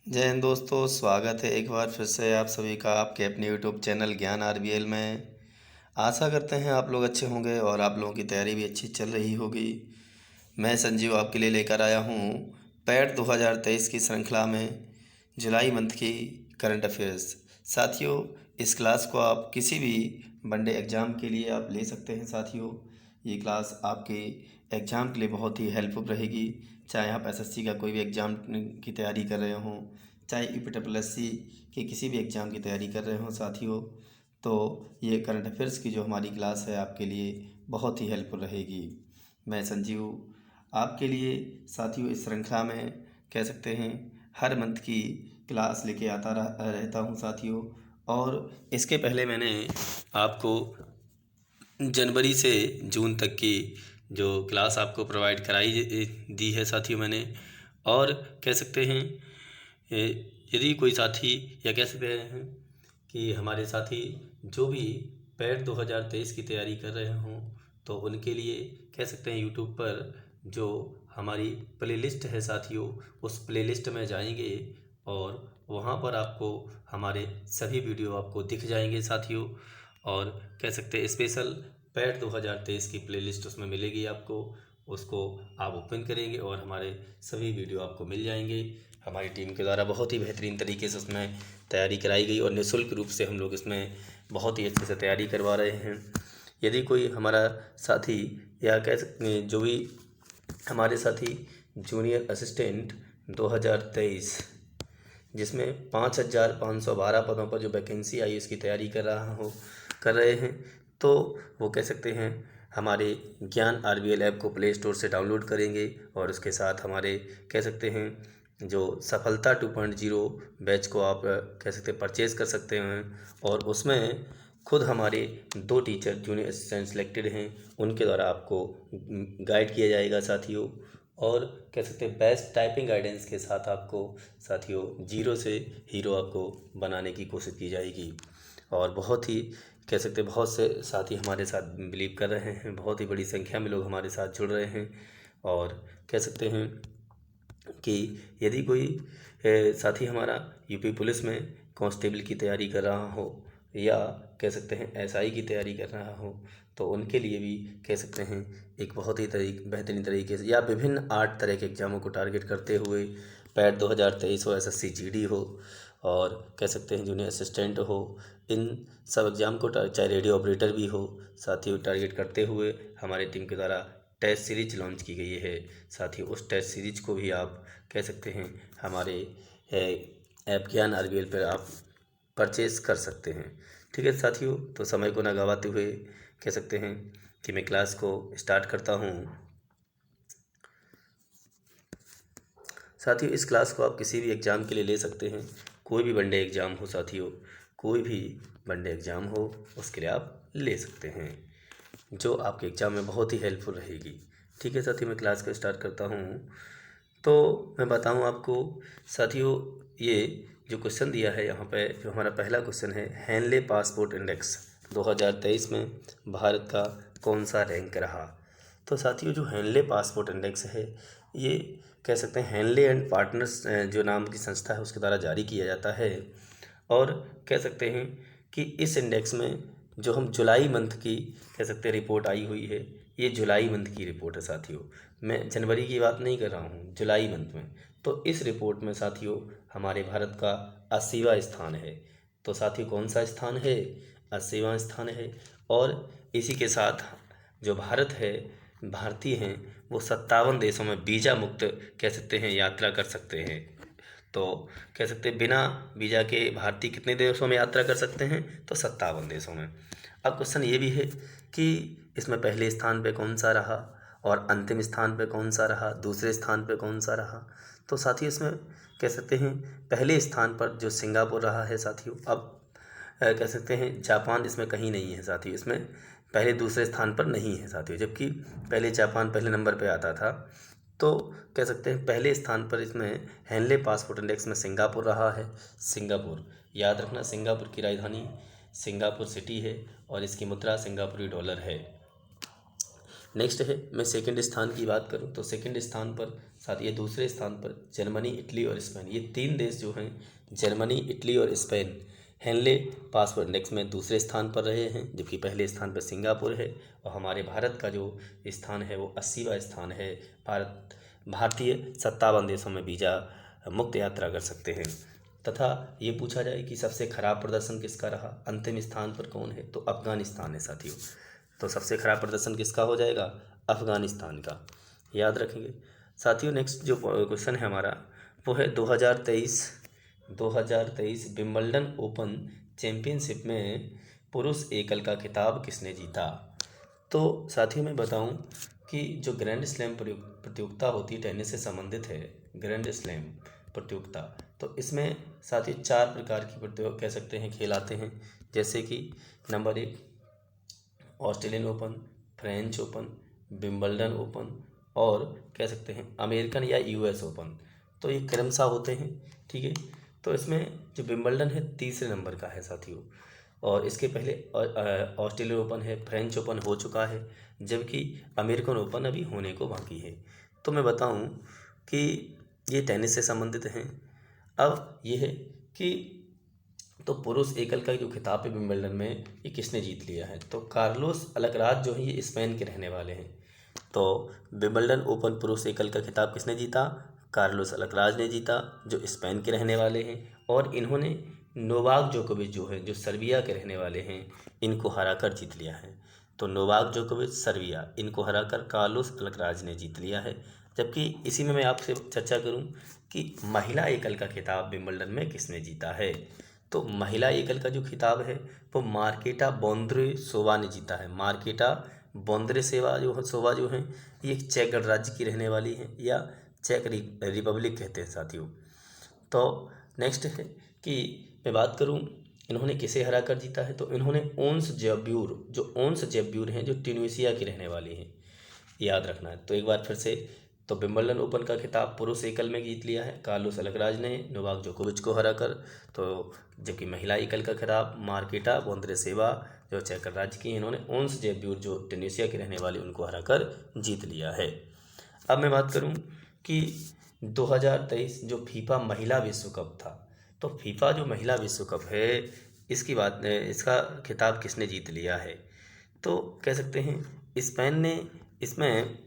जय हिंद दोस्तों, स्वागत है एक बार फिर से आप सभी का आपके अपने यूट्यूब चैनल ज्ञान आरबीएल में। आशा करते हैं आप लोग अच्छे होंगे और आप लोगों की तैयारी भी अच्छी चल रही होगी। मैं संजीव आपके लिए लेकर आया हूँ पैट 2023 की श्रृंखला में जुलाई मंथ की करंट अफेयर्स। साथियों, इस क्लास को आप किसी भी वनडे एग्ज़ाम के लिए आप ले सकते हैं। साथियों, ये क्लास आपके एग्ज़ाम के लिए बहुत ही हेल्पफुल रहेगी। चाहे आप एसएससी का कोई भी एग्ज़ाम की तैयारी कर रहे हों, चाहे यूपीएससी के किसी भी एग्ज़ाम की तैयारी कर रहे हों साथियों, तो ये करंट अफेयर्स की जो हमारी क्लास है आपके लिए बहुत ही हेल्पफुल रहेगी। मैं संजीव आपके लिए साथियों इस श्रृंखला में कह सकते हैं हर मंथ की क्लास लेके आता रहता हूँ साथियों। और इसके पहले मैंने आपको जनवरी से जून तक की जो क्लास आपको प्रोवाइड कराई दी है साथियों मैंने। और कह सकते हैं यदि कोई साथी या कह सकते हैं कि हमारे साथी जो भी पैट 2023 की तैयारी कर रहे हों तो उनके लिए कह सकते हैं यूट्यूब पर जो हमारी प्लेलिस्ट है साथियों, उस प्लेलिस्ट में जाएंगे और वहाँ पर आपको हमारे सभी वीडियो आपको दिख जाएंगे साथियों। और कह सकते हैं स्पेशल पैट 2023 की प्लेलिस्ट उसमें मिलेगी आपको। उसको आप ओपन करेंगे और हमारे सभी वीडियो आपको मिल जाएंगे। हमारी टीम के द्वारा बहुत ही बेहतरीन तरीके से उसमें तैयारी कराई गई और निःशुल्क रूप से हम लोग इसमें बहुत ही अच्छे से तैयारी करवा रहे हैं। यदि कोई हमारा साथी या कह सकते जो भी हमारे साथी जूनियर असिस्टेंट 2023 जिसमें 5,512 पदों पर जो वैकेंसी आई उसकी तैयारी कर रहे हैं, तो वो कह सकते हैं हमारे ज्ञान आरबीएल ऐप को प्ले स्टोर से डाउनलोड करेंगे और उसके साथ हमारे कह सकते हैं जो सफलता 2.0 बैच को आप कह सकते हैं परचेज़ कर सकते हैं। और उसमें खुद हमारे 2 टीचर जूनियर असिस्टेंट सेलेक्टेड हैं, उनके द्वारा आपको गाइड किया जाएगा साथियों। और कह सकते हैं बेस्ट टाइपिंग गाइडेंस के साथ आपको साथियों जीरो से हीरो आपको बनाने की कोशिश की जाएगी। और बहुत ही कह सकते हैं बहुत से साथी हमारे साथ बिलीव कर रहे हैं, बहुत ही बड़ी संख्या में लोग हमारे साथ जुड़ रहे हैं। और कह सकते हैं कि यदि कोई साथी हमारा यूपी पुलिस में कांस्टेबल की तैयारी कर रहा हो या कह सकते हैं एसआई की तैयारी कर रहा हो, तो उनके लिए भी कह सकते हैं एक बहुत ही बेहतरीन तरीके से या विभिन्न 8 तरह के एग्ज़ामों को टारगेट करते हुए पैट 2023 हो, एसएससी जीडी हो और कह सकते हैं जूनियर असिस्टेंट हो, इन सब एग्ज़ाम को चाहे रेडियो ऑपरेटर भी हो साथियों टारगेट करते हुए हमारी टीम के द्वारा टेस्ट सीरीज लॉन्च की गई है। साथ ही उस टेस्ट सीरीज को भी आप कह सकते हैं हमारे ऐप ज्ञान आरबीएल पर आप परचेज़ कर सकते हैं। ठीक है साथियों, तो समय को ना गवाते हुए कह सकते हैं कि मैं क्लास को स्टार्ट करता हूँ। साथियों, इस क्लास को आप किसी भी एग्ज़ाम के लिए ले सकते हैं, कोई भी वनडे एग्ज़ाम हो साथियों, कोई भी वनडे एग्ज़ाम हो उसके लिए आप ले सकते हैं, जो आपके एग्ज़ाम में बहुत ही हेल्पफुल रहेगी। ठीक है साथियों, मैं क्लास को स्टार्ट करता हूँ। तो मैं बताऊँ आपको साथियों, ये जो क्वेश्चन दिया है यहाँ पे, जो हमारा पहला क्वेश्चन है, हेनले पासपोर्ट इंडेक्स 2023 में भारत का कौन सा रैंक रहा। तो साथियों, जो हेनले पासपोर्ट इंडेक्स है ये कह सकते हैं हेनले एंड पार्टनर्स जो नाम की संस्था है उसके द्वारा जारी किया जाता है। और कह सकते हैं कि इस इंडेक्स में जो हम जुलाई मंथ की कह सकते हैं रिपोर्ट आई हुई है, ये जुलाई मंथ की रिपोर्ट है साथियों। मैं जनवरी की बात नहीं कर रहा हूँ, जुलाई मंथ में। तो इस रिपोर्ट में साथियों हमारे भारत का 80वां स्थान है। तो साथियों कौन सा स्थान है? 80वां स्थान है। और इसी के साथ जो भारत है, भारतीय हैं, वो 57 देशों में वीज़ा मुक्त कह सकते हैं यात्रा कर सकते हैं। तो कह सकते हैं बिना वीज़ा के भारतीय कितने देशों में यात्रा कर सकते हैं? तो 57 देशों में। अब क्वेश्चन ये भी है कि इसमें पहले स्थान पे कौन सा रहा और अंतिम स्थान पे कौन सा रहा, दूसरे स्थान पे कौन सा रहा। तो साथियों इसमें कह सकते हैं पहले स्थान पर जो सिंगापुर रहा है साथियों। अब कह सकते हैं जापान इसमें कहीं नहीं है साथियों, इसमें पहले दूसरे स्थान पर नहीं है साथियों, जबकि पहले जापान पहले नंबर पे आता था। तो कह सकते हैं पहले स्थान पर इसमें हेनले पासपोर्ट इंडेक्स में सिंगापुर रहा है। सिंगापुर याद रखना, सिंगापुर की राजधानी सिंगापुर सिटी है और इसकी मुद्रा सिंगापुरी डॉलर है। नेक्स्ट है, मैं सेकंड स्थान की बात करूं तो सेकंड स्थान पर साथ ये दूसरे स्थान पर जर्मनी, इटली और स्पेन, ये तीन देश जो हैं जर्मनी, इटली और स्पेन, हेनले पासपोर्ट इंडेक्स में दूसरे स्थान पर रहे हैं, जबकि पहले स्थान पर सिंगापुर है। और हमारे भारत का जो स्थान है वो 80वां स्थान है। भारतीय 57 देशों में वीज़ा मुक्त यात्रा कर सकते हैं। तथा ये पूछा जाए कि सबसे खराब प्रदर्शन किसका रहा, अंतिम स्थान पर कौन है, तो अफगानिस्तान है साथियों। तो सबसे खराब प्रदर्शन किसका हो जाएगा, अफगानिस्तान का, याद रखेंगे साथियों। नेक्स्ट जो क्वेश्चन है हमारा वो है 2023 विंबलडन ओपन चैंपियनशिप में पुरुष एकल का खिताब किसने जीता। तो साथियों मैं बताऊं कि जो ग्रैंड स्लैम प्रतियोगिता होती है टेनिस से संबंधित है, ग्रैंड स्लैम प्रतियोगिता, तो इसमें साथियों 4 प्रकार की प्रतियोगिता कह सकते हैं खेल आते हैं, जैसे कि number 1 Australian open, French open, Wimbledon open और कह सकते हैं अमेरिकन या यूएस ओपन। तो ये क्रमशः होते हैं, ठीक है। तो इसमें जो विंबलडन है तीसरे नंबर का है साथियों, और इसके पहले ऑस्ट्रेलियन ओपन है, फ्रेंच ओपन हो चुका है, जबकि अमेरिकन ओपन अभी होने को बाकी है। तो मैं बताऊं कि ये टेनिस से संबंधित हैं। अब ये है कि तो पुरुष एकल का जो खिताब है विंबलडन में ये किसने जीत लिया है, तो कार्लोस अलकराज जो है ये स्पेन के रहने वाले हैं। तो विंबलडन ओपन पुरुष एकल का खिताब किसने जीता, कार्लोस अलकराज ने जीता, जो स्पेन के रहने वाले हैं। और इन्होंने नोवाक जोकोविच जो है, जो सर्बिया के रहने वाले हैं, इनको हराकर जीत लिया है। तो नोवाक जोकोविच सर्बिया, इनको हराकर कार्लोस अलकराज ने जीत लिया है। जबकि इसी में मैं आपसे चर्चा करूं कि महिला एकल का खिताब विंबलडन में किसने जीता है, तो महिला एकल का जो खिताब है वो मार्केटा बोंद्रोसोवा ने जीता है। मार्केटा बोंद्रोसोवा जो है ये चेक गणराज्य की रहने वाली है, या चेक रिपब्लिक कहते हैं साथियों। तो नेक्स्ट है कि मैं बात करूं इन्होंने किसे हरा कर जीता है, तो इन्होंने ओंस जेब्यूर हैं जो ट्यूनीशिया की रहने वाली हैं, याद रखना है। तो एक बार फिर से, तो विंबलडन ओपन का खिताब पुरुष एकल में जीत लिया है कार्लोस अलकराज ने नोवाक जोकोविच को हराकर। तो जबकि महिला एकल का खिताब मार्केटा बोंद्रोसोवा जो चेक गणराज्य की, इन्होंने ओंस जेब्यूर जो ट्यूनीशिया के रहने वाली उनको हराकर जीत लिया है। अब मैं बात करूं कि 2023 जो फीफा महिला विश्व कप था, तो फीफा जो महिला विश्व कप है इसका खिताब किसने जीत लिया है, तो कह सकते हैं स्पेन ने इसमें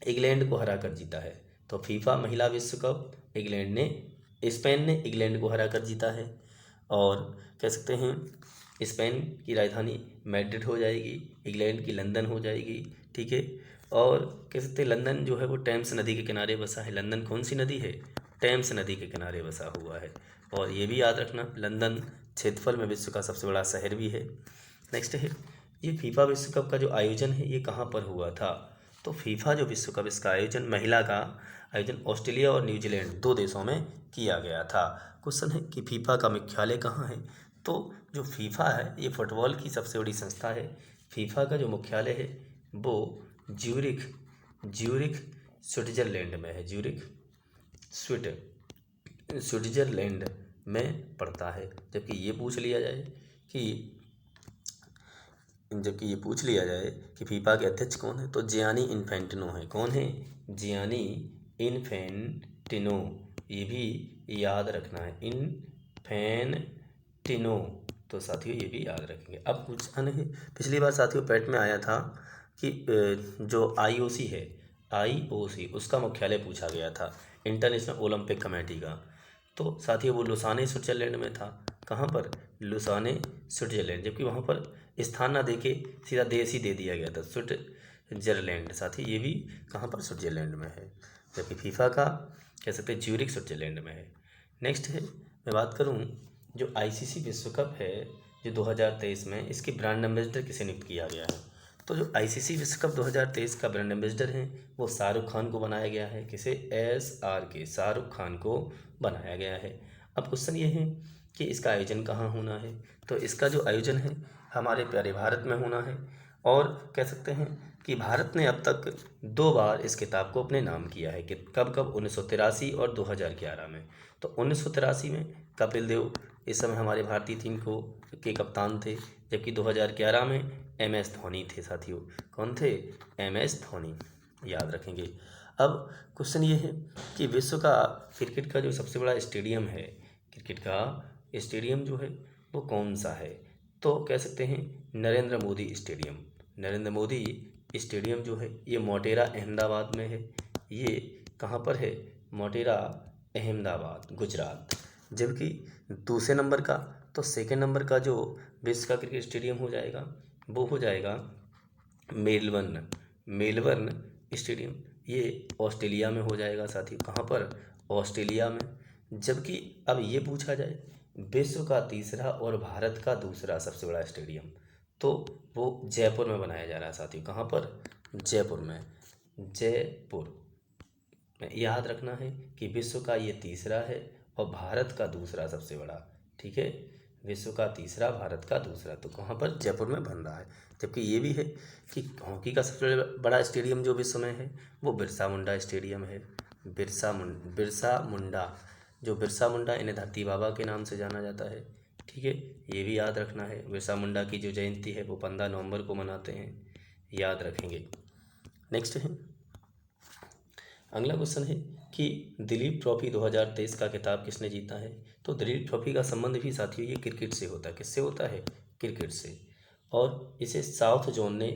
इंग्लैंड को हरा कर जीता है। तो फीफा महिला विश्व कप स्पेन ने इंग्लैंड को हरा कर जीता है। और कह सकते हैं स्पेन की राजधानी मैड्रिड हो जाएगी, इंग्लैंड की लंदन हो जाएगी, ठीक है। और कह सकते हैं लंदन जो है वो टेम्स नदी के किनारे बसा है। लंदन कौन सी नदी है, टेम्स नदी के किनारे बसा हुआ है। और ये भी याद रखना लंदन क्षेत्रफल में विश्व का सबसे बड़ा शहर भी है। नेक्स्ट है ये फीफा विश्व कप का जो आयोजन है ये कहाँ पर हुआ था, तो फीफा जो विश्व कप इसका आयोजन महिला का आयोजन ऑस्ट्रेलिया और न्यूजीलैंड 2 देशों में किया गया था। क्वेश्चन है कि फीफा का मुख्यालय कहाँ है, तो जो फीफा है ये फुटबॉल की सबसे बड़ी संस्था है। फीफा का जो मुख्यालय है वो ज्यूरिख स्विट्जरलैंड में है। ज्यूरिख स्विट्जरलैंड में पड़ता है। जबकि ये पूछ लिया जाए कि फीफा के अध्यक्ष कौन है, तो जियानी इन्फेंटिनो है। कौन है, जियानी इन्फेंटिनो, ये भी याद रखना है, इन्फेंटिनो। तो साथियों ये भी याद रखेंगे। अब क्वेश्चन है, पिछली बार साथियों पैट में आया था कि जो आईओसी उसका मुख्यालय पूछा गया था, इंटरनेशनल ओलंपिक कमेटी का। तो साथियों वो लुसाने स्विट्जरलैंड में था। कहाँ पर, लुसाने स्विट्जरलैंड। जबकि वहाँ पर स्थान ना देके सीधा देश ही दे दिया गया था, स्विट्जरलैंड। साथ ही ये भी कहाँ पर, स्विट्जरलैंड में है। जबकि फीफा का कह सकते हैं ज्यूरिख स्विट्जरलैंड में है। नेक्स्ट है मैं बात करूँ जो आईसीसी विश्व कप है जो 2023 में, इसके ब्रांड एम्बेसडर किसे नियुक्त किया गया है, तो जो आईसीसी विश्व कप 2023 का ब्रांड एम्बेसडर है वो शाहरुख खान को बनाया गया है। किसे, SRK शाहरुख खान को बनाया गया है। अब क्वेश्चन ये है कि इसका आयोजन कहाँ होना है, तो इसका जो आयोजन है हमारे प्यारे भारत में होना है। और कह सकते हैं कि भारत ने अब तक 2 बार इस किताब को अपने नाम किया है कि कब 1983 और 2011 में। तो 1983 में कपिल देव इस समय हमारे भारतीय टीम के कप्तान थे, जबकि 2011 में MS धोनी थे साथियों। कौन थे? MS धोनी, याद रखेंगे। अब क्वेश्चन ये है कि विश्व का क्रिकेट का जो सबसे बड़ा स्टेडियम है, क्रिकेट का स्टेडियम जो है वो कौन सा है? तो कह सकते हैं नरेंद्र मोदी स्टेडियम। नरेंद्र मोदी स्टेडियम जो है ये मोटेरा अहमदाबाद में है। ये कहाँ पर है? मोटेरा अहमदाबाद, गुजरात। जबकि दूसरे नंबर का, तो सेकंड नंबर का जो विश्व का क्रिकेट स्टेडियम हो जाएगा वो हो जाएगा मेलबर्न, मेलबर्न स्टेडियम। ये ऑस्ट्रेलिया में हो जाएगा साथियों। कहाँ पर? ऑस्ट्रेलिया में। जबकि अब ये पूछा जाए विश्व का तीसरा और भारत का दूसरा सबसे बड़ा स्टेडियम, तो वो जयपुर में बनाया जा रहा है साथियों। कहाँ पर? जयपुर में, जयपुर में। याद रखना है कि विश्व का ये तीसरा है और भारत का दूसरा सबसे बड़ा, ठीक है। विश्व का तीसरा, भारत का दूसरा, तो कहाँ पर? जयपुर में बन रहा है। जबकि ये भी है कि हॉकी का सबसे बड़ा स्टेडियम जो विश्व में है वो बिरसा मुंडा स्टेडियम है। बिरसा मुंडा, जो बिरसा मुंडा, इन्हें धरती बाबा के नाम से जाना जाता है, ठीक है। ये भी याद रखना है। बिरसा मुंडा की जो जयंती है वो 15 नवंबर को मनाते हैं, याद रखेंगे। नेक्स्ट है, अगला क्वेश्चन है कि दिलीप ट्रॉफी 2023 का खिताब किसने जीता है? तो दिलीप ट्रॉफी का संबंध भी साथियों ये क्रिकेट से होता है। किससे होता है? क्रिकेट से। और इसे साउथ जोन ने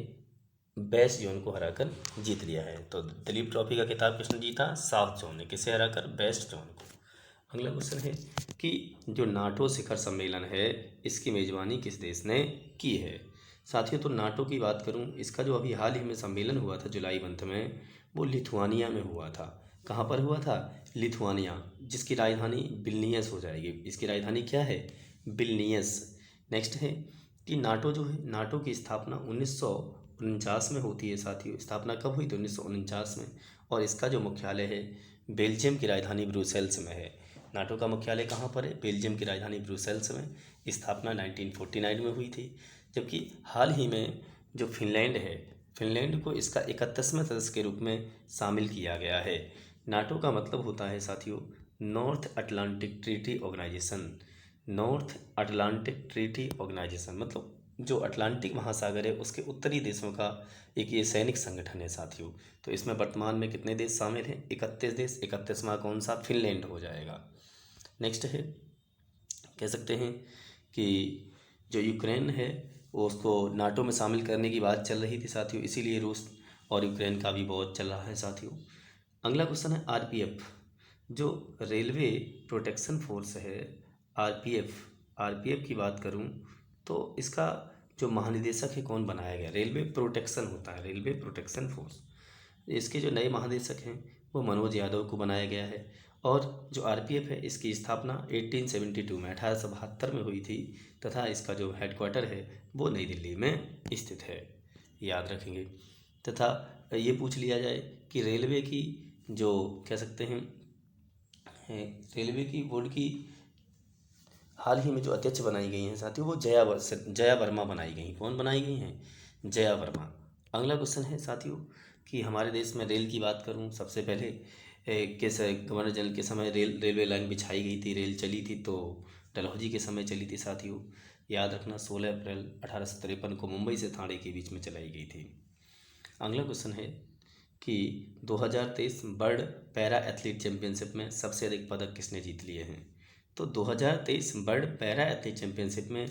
वेस्ट जोन को हराकर जीत लिया है। तो दिलीप ट्रॉफी का खिताब किसने जीता? साउथ जोन ने। किसे हराकर? वेस्ट जोन को। अगला क्वेश्चन है कि जो नाटो शिखर सम्मेलन है इसकी मेजबानी किस देश ने की है? साथियों, तो नाटो की बात करूं, इसका जो अभी हाल ही में सम्मेलन हुआ था जुलाई मंथ में, वो लिथुआनिया में हुआ था। कहाँ पर हुआ था? लिथुआनिया, जिसकी राजधानी विल्नियस हो जाएगी। इसकी राजधानी क्या है? विल्नियस। नेक्स्ट है कि नाटो जो है, नाटो की स्थापना 1949 में होती है साथियों। स्थापना कब हुई? तो 1949 में। और इसका जो मुख्यालय है बेल्जियम की राजधानी ब्रुसेल्स में है। नाटो का मुख्यालय कहाँ पर है? बेल्जियम की राजधानी ब्रुसेल्स में। स्थापना 1949 में हुई थी। जबकि हाल ही में जो फिनलैंड है, फिनलैंड को इसका 31वें सदस्य के रूप में शामिल किया गया है। नाटो का मतलब होता है साथियों North Atlantic Treaty Organisation. North Atlantic Treaty Organisation मतलब जो अटलांटिक महासागर है उसके उत्तरी देशों का एक ये सैनिक संगठन है साथियों। तो इसमें वर्तमान में कितने देश शामिल हैं? 31 देश। 31वां कौन सा? फिनलैंड हो जाएगा। नेक्स्ट है, कह सकते हैं कि जो यूक्रेन है वो उसको नाटो में शामिल करने की बात चल रही थी साथियों, इसीलिए रूस और यूक्रेन का भी बहुत चल रहा है साथियों। अगला क्वेश्चन है आरपीएफ, जो रेलवे प्रोटेक्शन फोर्स है, आरपीएफ की बात करूं तो इसका जो महानिदेशक है कौन बनाया गया? रेलवे प्रोटेक्शन होता है, रेलवे प्रोटेक्शन फोर्स। इसके जो नए महानिदेशक हैं वो मनोज यादव को बनाया गया है। और जो आरपीएफ है इसकी स्थापना 1872 में 1872 में हुई थी तथा इसका जो हेडक्वार्टर है वो नई दिल्ली में स्थित है, याद रखेंगे। तथा ये पूछ लिया जाए कि रेलवे की जो कह सकते हैं रेलवे की बोर्ड की हाल ही में जो अध्यक्ष बनाई गई हैं साथियों वो जया वर्मा बनाई गई। कौन बनाई गई हैं? जया वर्मा। अगला क्वेश्चन है साथियों कि हमारे देश में रेल की बात करूं, सबसे पहले किस गवर्नर जनरल के समय रेलवे लाइन बिछाई गई थी, रेल चली थी? तो डलहौजी के समय चली थी साथियों, याद रखना। 16 अप्रैल 1853 को मुंबई से थाने के बीच में चलाई गई थी। अगला क्वेश्चन है कि 2023 वर्ल्ड पैरा एथलीट चैंपियनशिप में सबसे अधिक पदक किसने जीत लिए हैं? तो 2023 वर्ल्ड पैरा एथलीट चैंपियनशिप में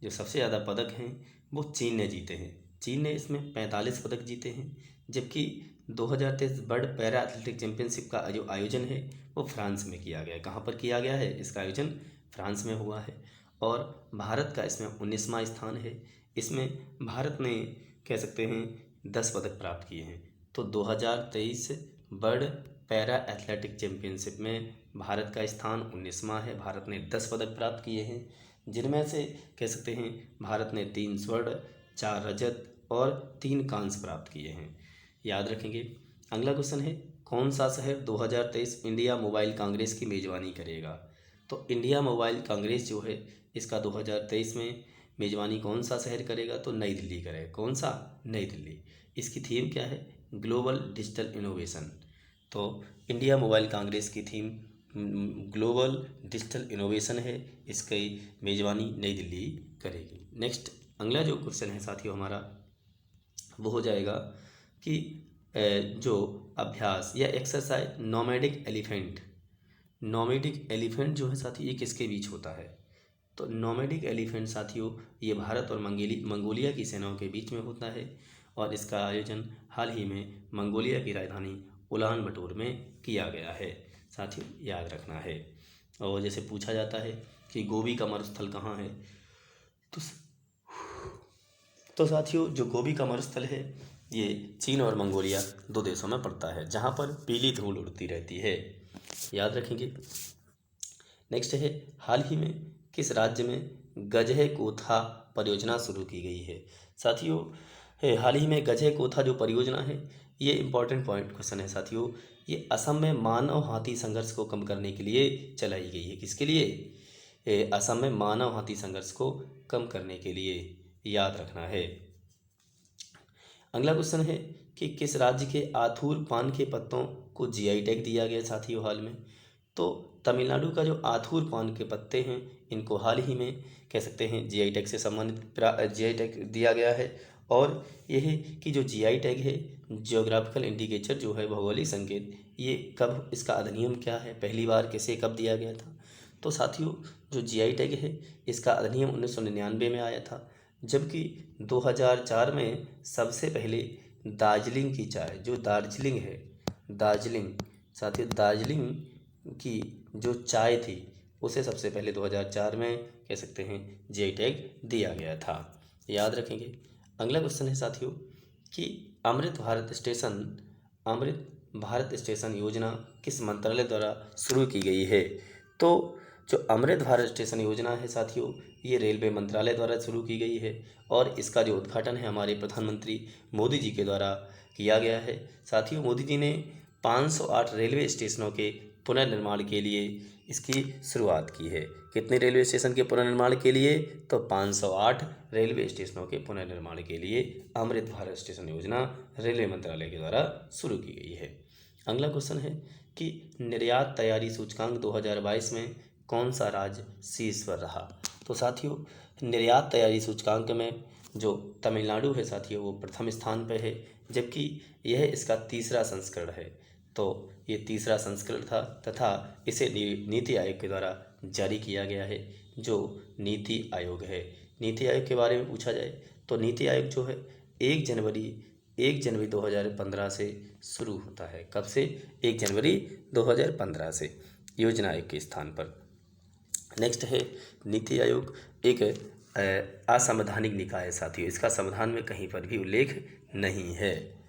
जो सबसे ज़्यादा पदक हैं वो चीन ने जीते हैं। चीन ने इसमें 45 पदक जीते हैं। जबकि 2023 वर्ल्ड पैरा एथलेटिक चैंपियनशिप का जो आयोजन है वो फ्रांस में किया गया है। कहाँ पर किया गया है? इसका आयोजन फ्रांस में हुआ है। और भारत का इसमें 19वां स्थान है। इसमें भारत ने कह सकते हैं 10 पदक प्राप्त किए हैं। तो 2023 वर्ल्ड पैरा एथलेटिक चैंपियनशिप में भारत का स्थान 19वां है। भारत ने 10 पदक प्राप्त किए हैं, जिनमें से कह सकते हैं भारत ने 3 स्वर्ण, 4 रजत और 3 कांस्य प्राप्त किए हैं, याद रखेंगे। अगला क्वेश्चन है कौन सा शहर 2023 इंडिया मोबाइल कांग्रेस की मेज़बानी करेगा? तो इंडिया मोबाइल कांग्रेस जो है इसका 2023 में मेज़बानी कौन सा शहर करेगा? तो नई दिल्ली करेगा। कौन सा? नई दिल्ली। इसकी थीम क्या है? Global digital innovation. तो इंडिया मोबाइल कांग्रेस की थीम ग्लोबल डिजिटल इनोवेशन है। इसकी मेज़बानी नई दिल्ली करेगी। नेक्स्ट अगला जो क्वेश्चन है साथियों हमारा वो हो जाएगा कि जो अभ्यास या एक्सरसाइज नोमैडिक एलिफेंट जो है साथियों ये किसके बीच होता है? तो नोमैडिक एलिफेंट साथियों ये भारत और मंगोलिया की सेनाओं के बीच में होता है और इसका आयोजन हाल ही में मंगोलिया की राजधानी उलान बटोर में किया गया है। साथियों याद रखना है। और जैसे पूछा जाता है कि गोबी का मरुस्थल कहाँ है, तो साथियों जो गोबी का मरुस्थल है ये चीन और मंगोलिया दो देशों में पड़ता है जहाँ पर पीली धूल उड़ती रहती है। याद रखेंगे। नेक्स्ट है हाल ही में किस राज्य में गजह कोथा परियोजना शुरू की गई है? साथियों हाल ही में गजह कोथा जो परियोजना है ये इंपॉर्टेंट पॉइंट क्वेश्चन है साथियों। ये असम में मानव हाथी संघर्ष को कम करने के लिए चलाई गई है। किसके लिए? असम में मानव हाथी संघर्ष को कम करने के लिए। याद रखना है। अगला क्वेश्चन है कि किस राज्य के आथूर पान के पत्तों को जीआई टैग दिया गया साथियों हाल में? तो तमिलनाडु का जो आथूर पान के पत्ते हैं इनको हाल ही में कह सकते हैं जीआई टैग से सम्मानित जीआई टैग दिया गया है। और यह है कि जो जीआई टैग है जियोग्राफिकल इंडिकेटर जो है भौगोलिक संकेत, ये कब इसका अधिनियम क्या है, पहली बार किसे कब दिया गया था? तो साथियों जो जीआई टैग है इसका अधिनियम 1999 में आया था, जबकि 2004 में सबसे पहले दार्जिलिंग की चाय जो दार्जिलिंग है, साथियों दार्जिलिंग की जो चाय थी उसे सबसे पहले 2004 में कह सकते हैं जीआई टैग दिया गया था। याद रखेंगे। अगला क्वेश्चन है साथियों कि अमृत भारत स्टेशन योजना किस मंत्रालय द्वारा शुरू की गई है? तो जो अमृत भारत स्टेशन योजना है साथियों ये रेलवे मंत्रालय द्वारा शुरू की गई है और इसका जो उद्घाटन है हमारे प्रधानमंत्री मोदी जी के द्वारा किया गया है। साथियों मोदी जी ने 508 रेलवे स्टेशनों के पुनर्निर्माण के लिए इसकी शुरुआत की है। कितने रेलवे स्टेशन के पुनर्निर्माण के लिए? तो 508 रेलवे स्टेशनों के पुनर्निर्माण के लिए अमृत भारत स्टेशन योजना रेलवे मंत्रालय के द्वारा शुरू की गई है। अगला क्वेश्चन है कि निर्यात तैयारी सूचकांक 2022 में कौन सा राज्य शीर्ष पर रहा? तो साथियों निर्यात तैयारी सूचकांक में जो तमिलनाडु है साथियों वो प्रथम स्थान पर है, जबकि यह इसका तीसरा संस्करण है। तो ये तीसरा संस्करण था तथा इसे नीति आयोग के द्वारा जारी किया गया है, जो नीति आयोग है। नीति आयोग के बारे में पूछा जाए तो नीति आयोग जो है 1 जनवरी 2015 से शुरू होता है। कब से? 1 जनवरी 2015 से योजना आयोग के स्थान पर। नेक्स्ट है नीति आयोग एक असंवैधानिक निकाय है साथियों, इसका संविधान में कहीं पर भी उल्लेख नहीं है।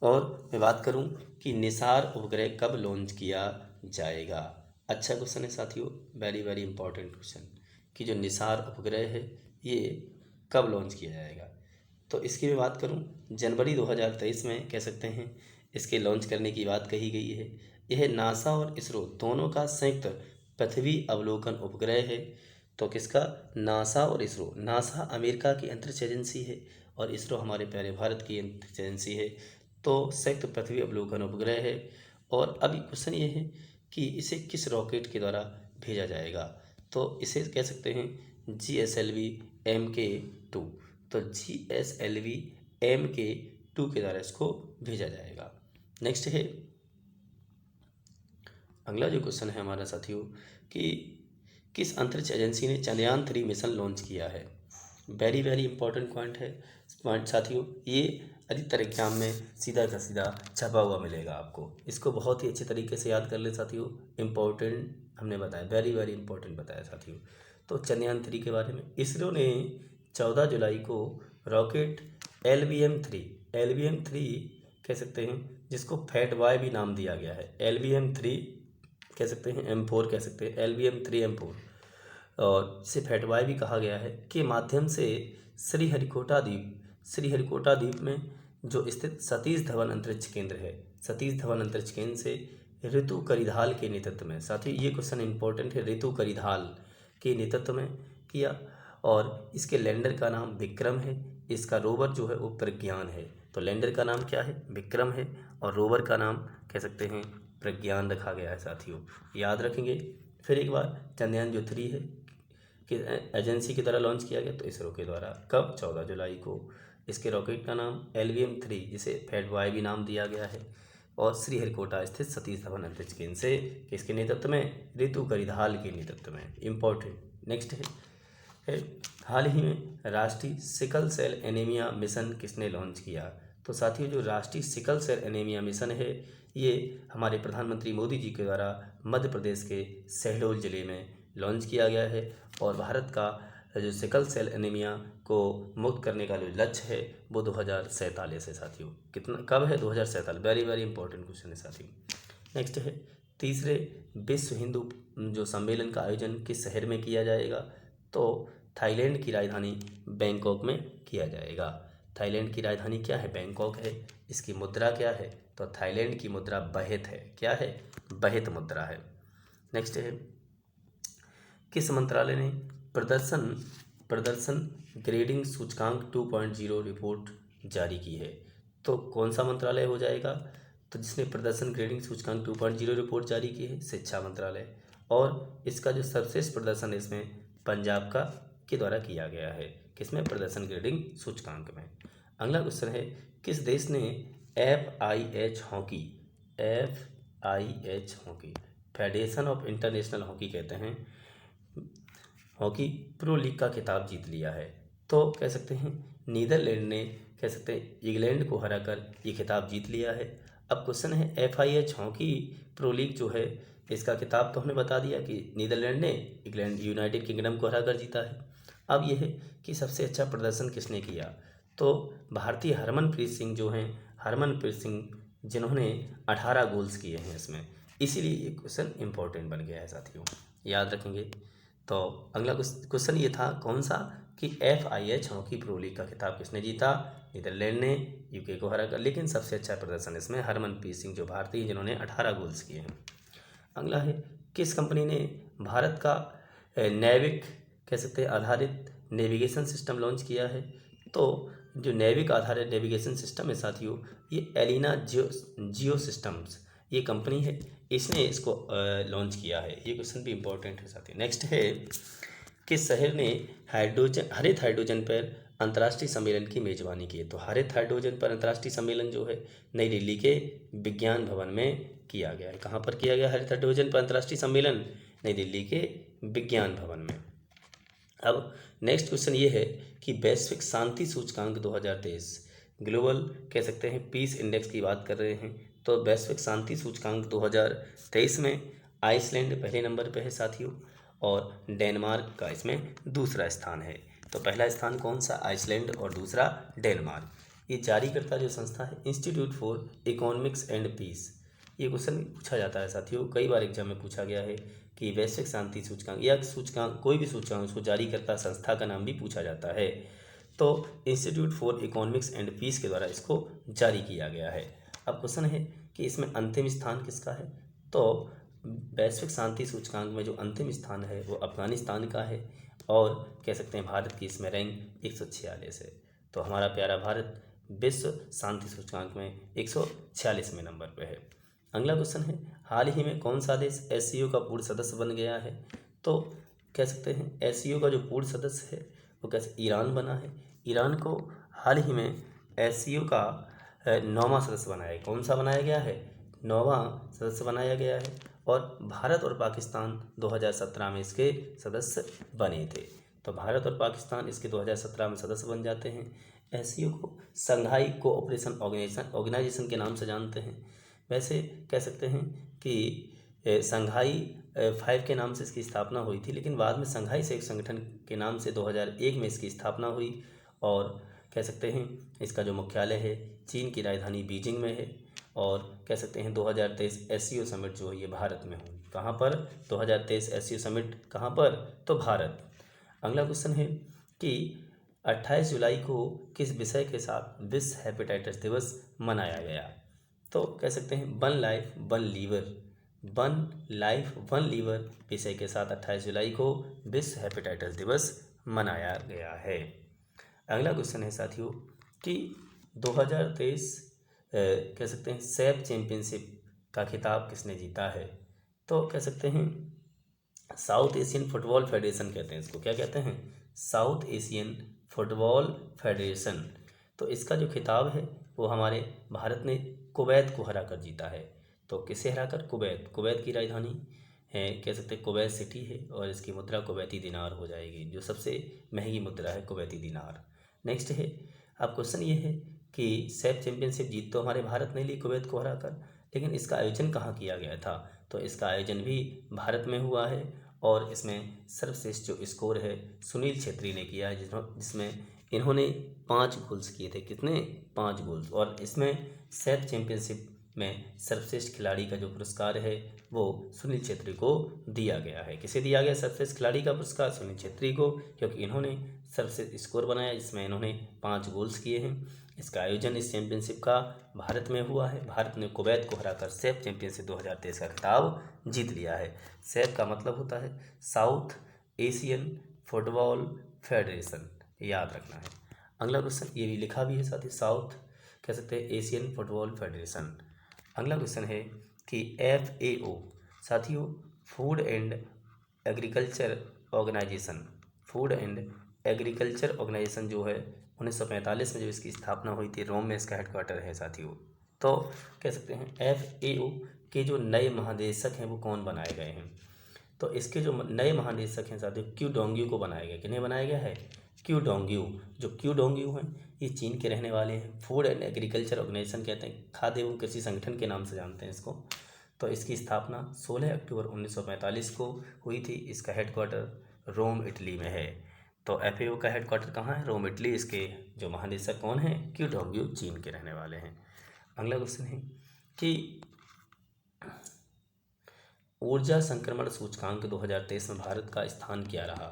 और मैं बात करूं कि निसार उपग्रह कब लॉन्च किया जाएगा? अच्छा क्वेश्चन है साथियों, वेरी वेरी इंपॉर्टेंट क्वेश्चन कि जो निसार उपग्रह है ये कब लॉन्च किया जाएगा? तो इसकी मैं बात करूं जनवरी 2023 में कह सकते हैं इसके लॉन्च करने की बात कही गई है। यह नासा और इसरो दोनों का संयुक्त पृथ्वी अवलोकन उपग्रह है। तो किसका? नासा और इसरो। नासा अमेरिका की अंतरिक्ष एजेंसी है और इसरो हमारे प्यारे भारत की अंतरिक्ष एजेंसी है। तो संयुक्त पृथ्वी अवलोकन उपग्रह है। और अभी क्वेश्चन ये है कि इसे किस रॉकेट के द्वारा भेजा जाएगा? तो इसे कह सकते हैं GSLV Mk2। तो GSLV Mk2 के द्वारा इसको भेजा जाएगा। नेक्स्ट है अगला जो क्वेश्चन है हमारा साथियों कि किस अंतरिक्ष एजेंसी ने चंद्रयान 3 मिशन लॉन्च किया है? वेरी वेरी इंपॉर्टेंट पॉइंट साथियों, ये अधिकतर एग्जाम में सीधा का सीधा छपा हुआ मिलेगा आपको। इसको बहुत ही अच्छे तरीके से याद कर ले साथियों। इम्पोर्टेंट हमने बताया, वेरी वेरी इंपॉर्टेंट बताया साथियों। तो चंद्रयान 3 के बारे में इसरो ने 14 जुलाई को रॉकेट LVM-3 कह सकते हैं, जिसको फैट-वाई भी नाम दिया गया है। LVM-3 कह सकते हैं, M4 कह सकते हैं, LVM-3 M4 और इसे फैट-वाई भी कहा गया है, के माध्यम से श्रीहरिकोटा द्वीप में जो स्थित सतीश धवन अंतरिक्ष केंद्र है, सतीश धवन अंतरिक्ष केंद्र से ऋतु करिधाल के नेतृत्व में, साथियों ये क्वेश्चन इंपॉर्टेंट है, ऋतु करिधाल के नेतृत्व में किया। और इसके लैंडर का नाम विक्रम है, इसका रोवर जो है वो प्रज्ञान है। तो लैंडर का नाम क्या है? विक्रम है और रोवर का नाम कह सकते हैं प्रज्ञान रखा गया है साथियों। याद रखेंगे। फिर एक बार चंद्रयान जो 3 है कि एजेंसी के द्वारा लॉन्च किया गया, तो इसरो के द्वारा। कब? 14 जुलाई को। इसके रॉकेट का नाम LVM-3, जिसे फैटबॉय भी नाम दिया गया है, और श्रीहरिकोटा स्थित सतीश धवन अंतरिक्ष केंद्र से किसके नेतृत्व में? रितु करिधाल के नेतृत्व में। इम्पोर्टेंट। नेक्स्ट है हाल ही में राष्ट्रीय सिकल सेल एनीमिया मिशन किसने लॉन्च किया? तो साथियों, जो राष्ट्रीय सिकल सेल एनीमिया मिशन है, ये हमारे प्रधानमंत्री मोदी जी के द्वारा मध्य प्रदेश के शहडोल जिले में लॉन्च किया गया है। और भारत का जो सिकल सेल एनीमिया को मुक्त करने का जो लक्ष्य है वो 2047 है साथियों। कितना, कब है? 2047। वेरी वेरी इंपॉर्टेंट क्वेश्चन है साथियों। नेक्स्ट है तीसरे विश्व हिंदू जो सम्मेलन का आयोजन किस शहर में किया जाएगा? तो थाईलैंड की राजधानी बैंकॉक में किया जाएगा। थाईलैंड की राजधानी क्या है? बैंकॉक है। इसकी मुद्रा क्या है? तो थाईलैंड की मुद्रा बहेत है। क्या है? बहेत मुद्रा है। नेक्स्ट है किस मंत्रालय ने प्रदर्शन ग्रेडिंग सूचकांक 2.0 रिपोर्ट जारी की है? तो कौन सा मंत्रालय हो जाएगा? तो जिसने प्रदर्शन ग्रेडिंग सूचकांक 2.0 रिपोर्ट जारी की है? शिक्षा मंत्रालय। और इसका जो सर्वश्रेष्ठ प्रदर्शन है इसमें पंजाब का के द्वारा किया गया है। किसमें? प्रदर्शन ग्रेडिंग सूचकांक में। अगला क्वेश्चन है किस देश ने FIH hockey federation of international hockey कहते हैं, हॉकी प्रो लीग का खिताब जीत लिया है? तो कह सकते हैं नीदरलैंड ने, कह सकते हैं इंग्लैंड को हराकर ये खिताब जीत लिया है। अब क्वेश्चन है FIH हॉकी प्रो लीग जो है, इसका खिताब तो हमने बता दिया कि नीदरलैंड ने इंग्लैंड यूनाइटेड किंगडम को हराकर जीता है। अब यह है कि सबसे अच्छा प्रदर्शन किसने किया? तो भारतीय हरमनप्रीत सिंह जो हैं, हरमनप्रीत सिंह, जिन्होंने 18 गोल्स किए हैं इसमें, इसीलिए ये क्वेश्चन इंपॉर्टेंट बन गया है साथियों, याद रखेंगे। तो अगला क्वेश्चन ये था कौन सा कि FIH हॉकी प्रो लीग का खिताब किसने जीता? नीदरलैंड ने UK को हराकर। लेकिन सबसे अच्छा प्रदर्शन इसमें हरमनप्रीत सिंह जो भारतीय, जिन्होंने 18 गोल्स किए हैं। अगला है किस कंपनी ने भारत का नैविक, कह सकते हैं आधारित नेविगेशन सिस्टम लॉन्च किया है? तो जो नैविक आधारित नेविगेशन सिस्टम है साथियों, ये एलिना जियो सिस्टम्स, ये कंपनी है, इसने इसको लॉन्च किया है। ये क्वेश्चन भी इंपॉर्टेंट है साथियों। नेक्स्ट है किस शहर ने हरित हाइड्रोजन पर अंतर्राष्ट्रीय सम्मेलन की मेजबानी की है? तो हरित हाइड्रोजन पर अंतर्राष्ट्रीय सम्मेलन जो है नई दिल्ली के विज्ञान भवन में किया गया है। कहाँ पर किया गया हरित हाइड्रोजन पर अंतर्राष्ट्रीय सम्मेलन? नई दिल्ली के विज्ञान भवन में। अब नेक्स्ट क्वेश्चन ये है कि वैश्विक शांति सूचकांक 2023, ग्लोबल कह सकते हैं पीस इंडेक्स की बात कर रहे हैं, तो वैश्विक शांति सूचकांक 2023 में आइसलैंड पहले नंबर पे है साथियों, और डेनमार्क का इसमें दूसरा स्थान है। तो पहला स्थान कौन सा? आइसलैंड, और दूसरा डेनमार्क। ये जारीकर्ता जो संस्था है Institute for Economics and Peace. ये क्वेश्चन पूछा जाता है साथियों, कई बार एग्जाम में पूछा गया है कि वैश्विक शांति सूचकांक या सूचकांक, कोई भी सूचकांक, उसको जारी करता संस्था का नाम भी पूछा जाता है। तो Institute for Economics and Peace के द्वारा इसको जारी किया गया है। अब क्वेश्चन है कि इसमें अंतिम स्थान किसका है? तो वैश्विक शांति सूचकांक में जो अंतिम स्थान है वो अफगानिस्तान का है, और कह सकते हैं भारत की इसमें रैंक 146 है। तो हमारा प्यारा भारत विश्व शांति सूचकांक में 146वें नंबर पर है। अगला क्वेश्चन है हाल ही में कौन सा देश SCO का पूर्ण सदस्य बन गया है? तो कह सकते हैं SCO का जो पूर्ण सदस्य है वो कैसे ईरान बना है। ईरान को हाल ही में SCO का 9वां सदस्य बनाया है। कौन सा बनाया गया है? 9वां सदस्य बनाया गया है। और भारत और पाकिस्तान 2017 में इसके सदस्य बने थे। तो भारत और पाकिस्तान इसके 2017 में सदस्य बन जाते हैं। SCO को संघाई कोऑपरेशन ऑर्गेनाइजेशन के नाम से जानते हैं। वैसे कह सकते हैं कि संघाई 5 के नाम से इसकी स्थापना हुई थी, लेकिन बाद में संघाई सहयोग संगठन के नाम से 2001 में इसकी स्थापना हुई। और कह सकते हैं इसका जो मुख्यालय है चीन की राजधानी बीजिंग में है। और कह सकते हैं 2023 SCO समिट जो है ये भारत में हुई। कहाँ पर? 2023 SCO समिट कहाँ पर? तो भारत। अगला क्वेश्चन है कि 28 जुलाई को किस विषय के साथ विश्व हेपेटाइटिस दिवस मनाया गया? तो कह सकते हैं वन लाइफ वन लीवर विषय के साथ 28 जुलाई को विश्व हेपेटाइटिस दिवस मनाया गया है। अगला क्वेश्चन है साथियों कि 2023 कह सकते हैं सैफ चैंपियनशिप का खिताब किसने जीता है? तो कह सकते हैं साउथ एशियन फुटबॉल फेडरेशन कहते हैं इसको, क्या कहते हैं, साउथ एशियन फुटबॉल फेडरेशन। तो इसका जो खिताब है वो हमारे भारत ने कुवैत को हरा कर जीता है। तो किसे हराकर, कुवैत, कुवैत की राजधानी है, कह सकते हैं कुवैत सिटी है, और इसकी मुद्रा कुवैती दिनार हो जाएगी, जो सबसे महंगी मुद्रा है कुवैती दिनार। नेक्स्ट है, अब क्वेश्चन ये है कि सैफ चैंपियनशिप जीत तो हमारे भारत ने ली कुवैत को हराकर, लेकिन इसका आयोजन कहाँ किया गया था, तो इसका आयोजन भी भारत में हुआ है, और इसमें सर्वश्रेष्ठ जो स्कोर है सुनील छेत्री ने किया है, जिसमें इन्होंने 5 गोल्स किए थे, कितने, 5 गोल्स। और इसमें सैफ चैंपियनशिप में सर्वश्रेष्ठ खिलाड़ी का जो पुरस्कार है वो सुनील छेत्री को दिया गया है। किसे दिया गया सर्वश्रेष्ठ खिलाड़ी का पुरस्कार, सुनील छेत्री को, क्योंकि इन्होंने सर्वश्रेष्ठ स्कोर बनाया जिसमें इन्होंने 5 गोल्स किए हैं। इसका आयोजन इस चैंपियनशिप का भारत में हुआ है। भारत ने कुवैत को हराकर सैफ चैंपियनशिप 2023 का खिताब जीत लिया है। सैफ का मतलब होता है साउथ एशियन फुटबॉल फेडरेशन, याद रखना है। अगला क्वेश्चन, ये भी लिखा भी है साथ ही, साउथ कह सकते हैं एशियन फुटबॉल फेडरेशन। अगला क्वेश्चन है कि FAO, साथियों Food and Agriculture Organisation, Food and Agriculture Organisation जो है 1945 में जब इसकी स्थापना हुई थी, रोम में इसका हेडक्वार्टर है साथियों। तो कह सकते हैं FAO के जो नए महानिदेशक हैं वो कौन बनाए गए हैं, तो इसके जो नए महानिदेशक हैं साथियों, क्यू डोंग्यू को बनाया गया। किन्हें बनाया गया है, क्यू डोंग्यू। जो क्यू डोंग्यू हैं ये चीन के रहने वाले हैं। फूड एंड एग्रीकल्चर ऑर्गेनाइजेशन कहते हैं, खाद्य एवं कृषि संगठन के नाम से जानते हैं इसको। तो इसकी स्थापना 16 अक्टूबर 1945 को हुई थी। इसका हेडक्वार्टर रोम इटली में है। तो FAO का हेडक्वार्टर कहाँ है, रोम इटली। इसके जो महानिदेशक कौन हैं, क्यू डोंग्यू, चीन के रहने वाले हैं। अगला क्वेश्चन है कि ऊर्जा संक्रमण सूचकांक 2023 में भारत का स्थान क्या रहा।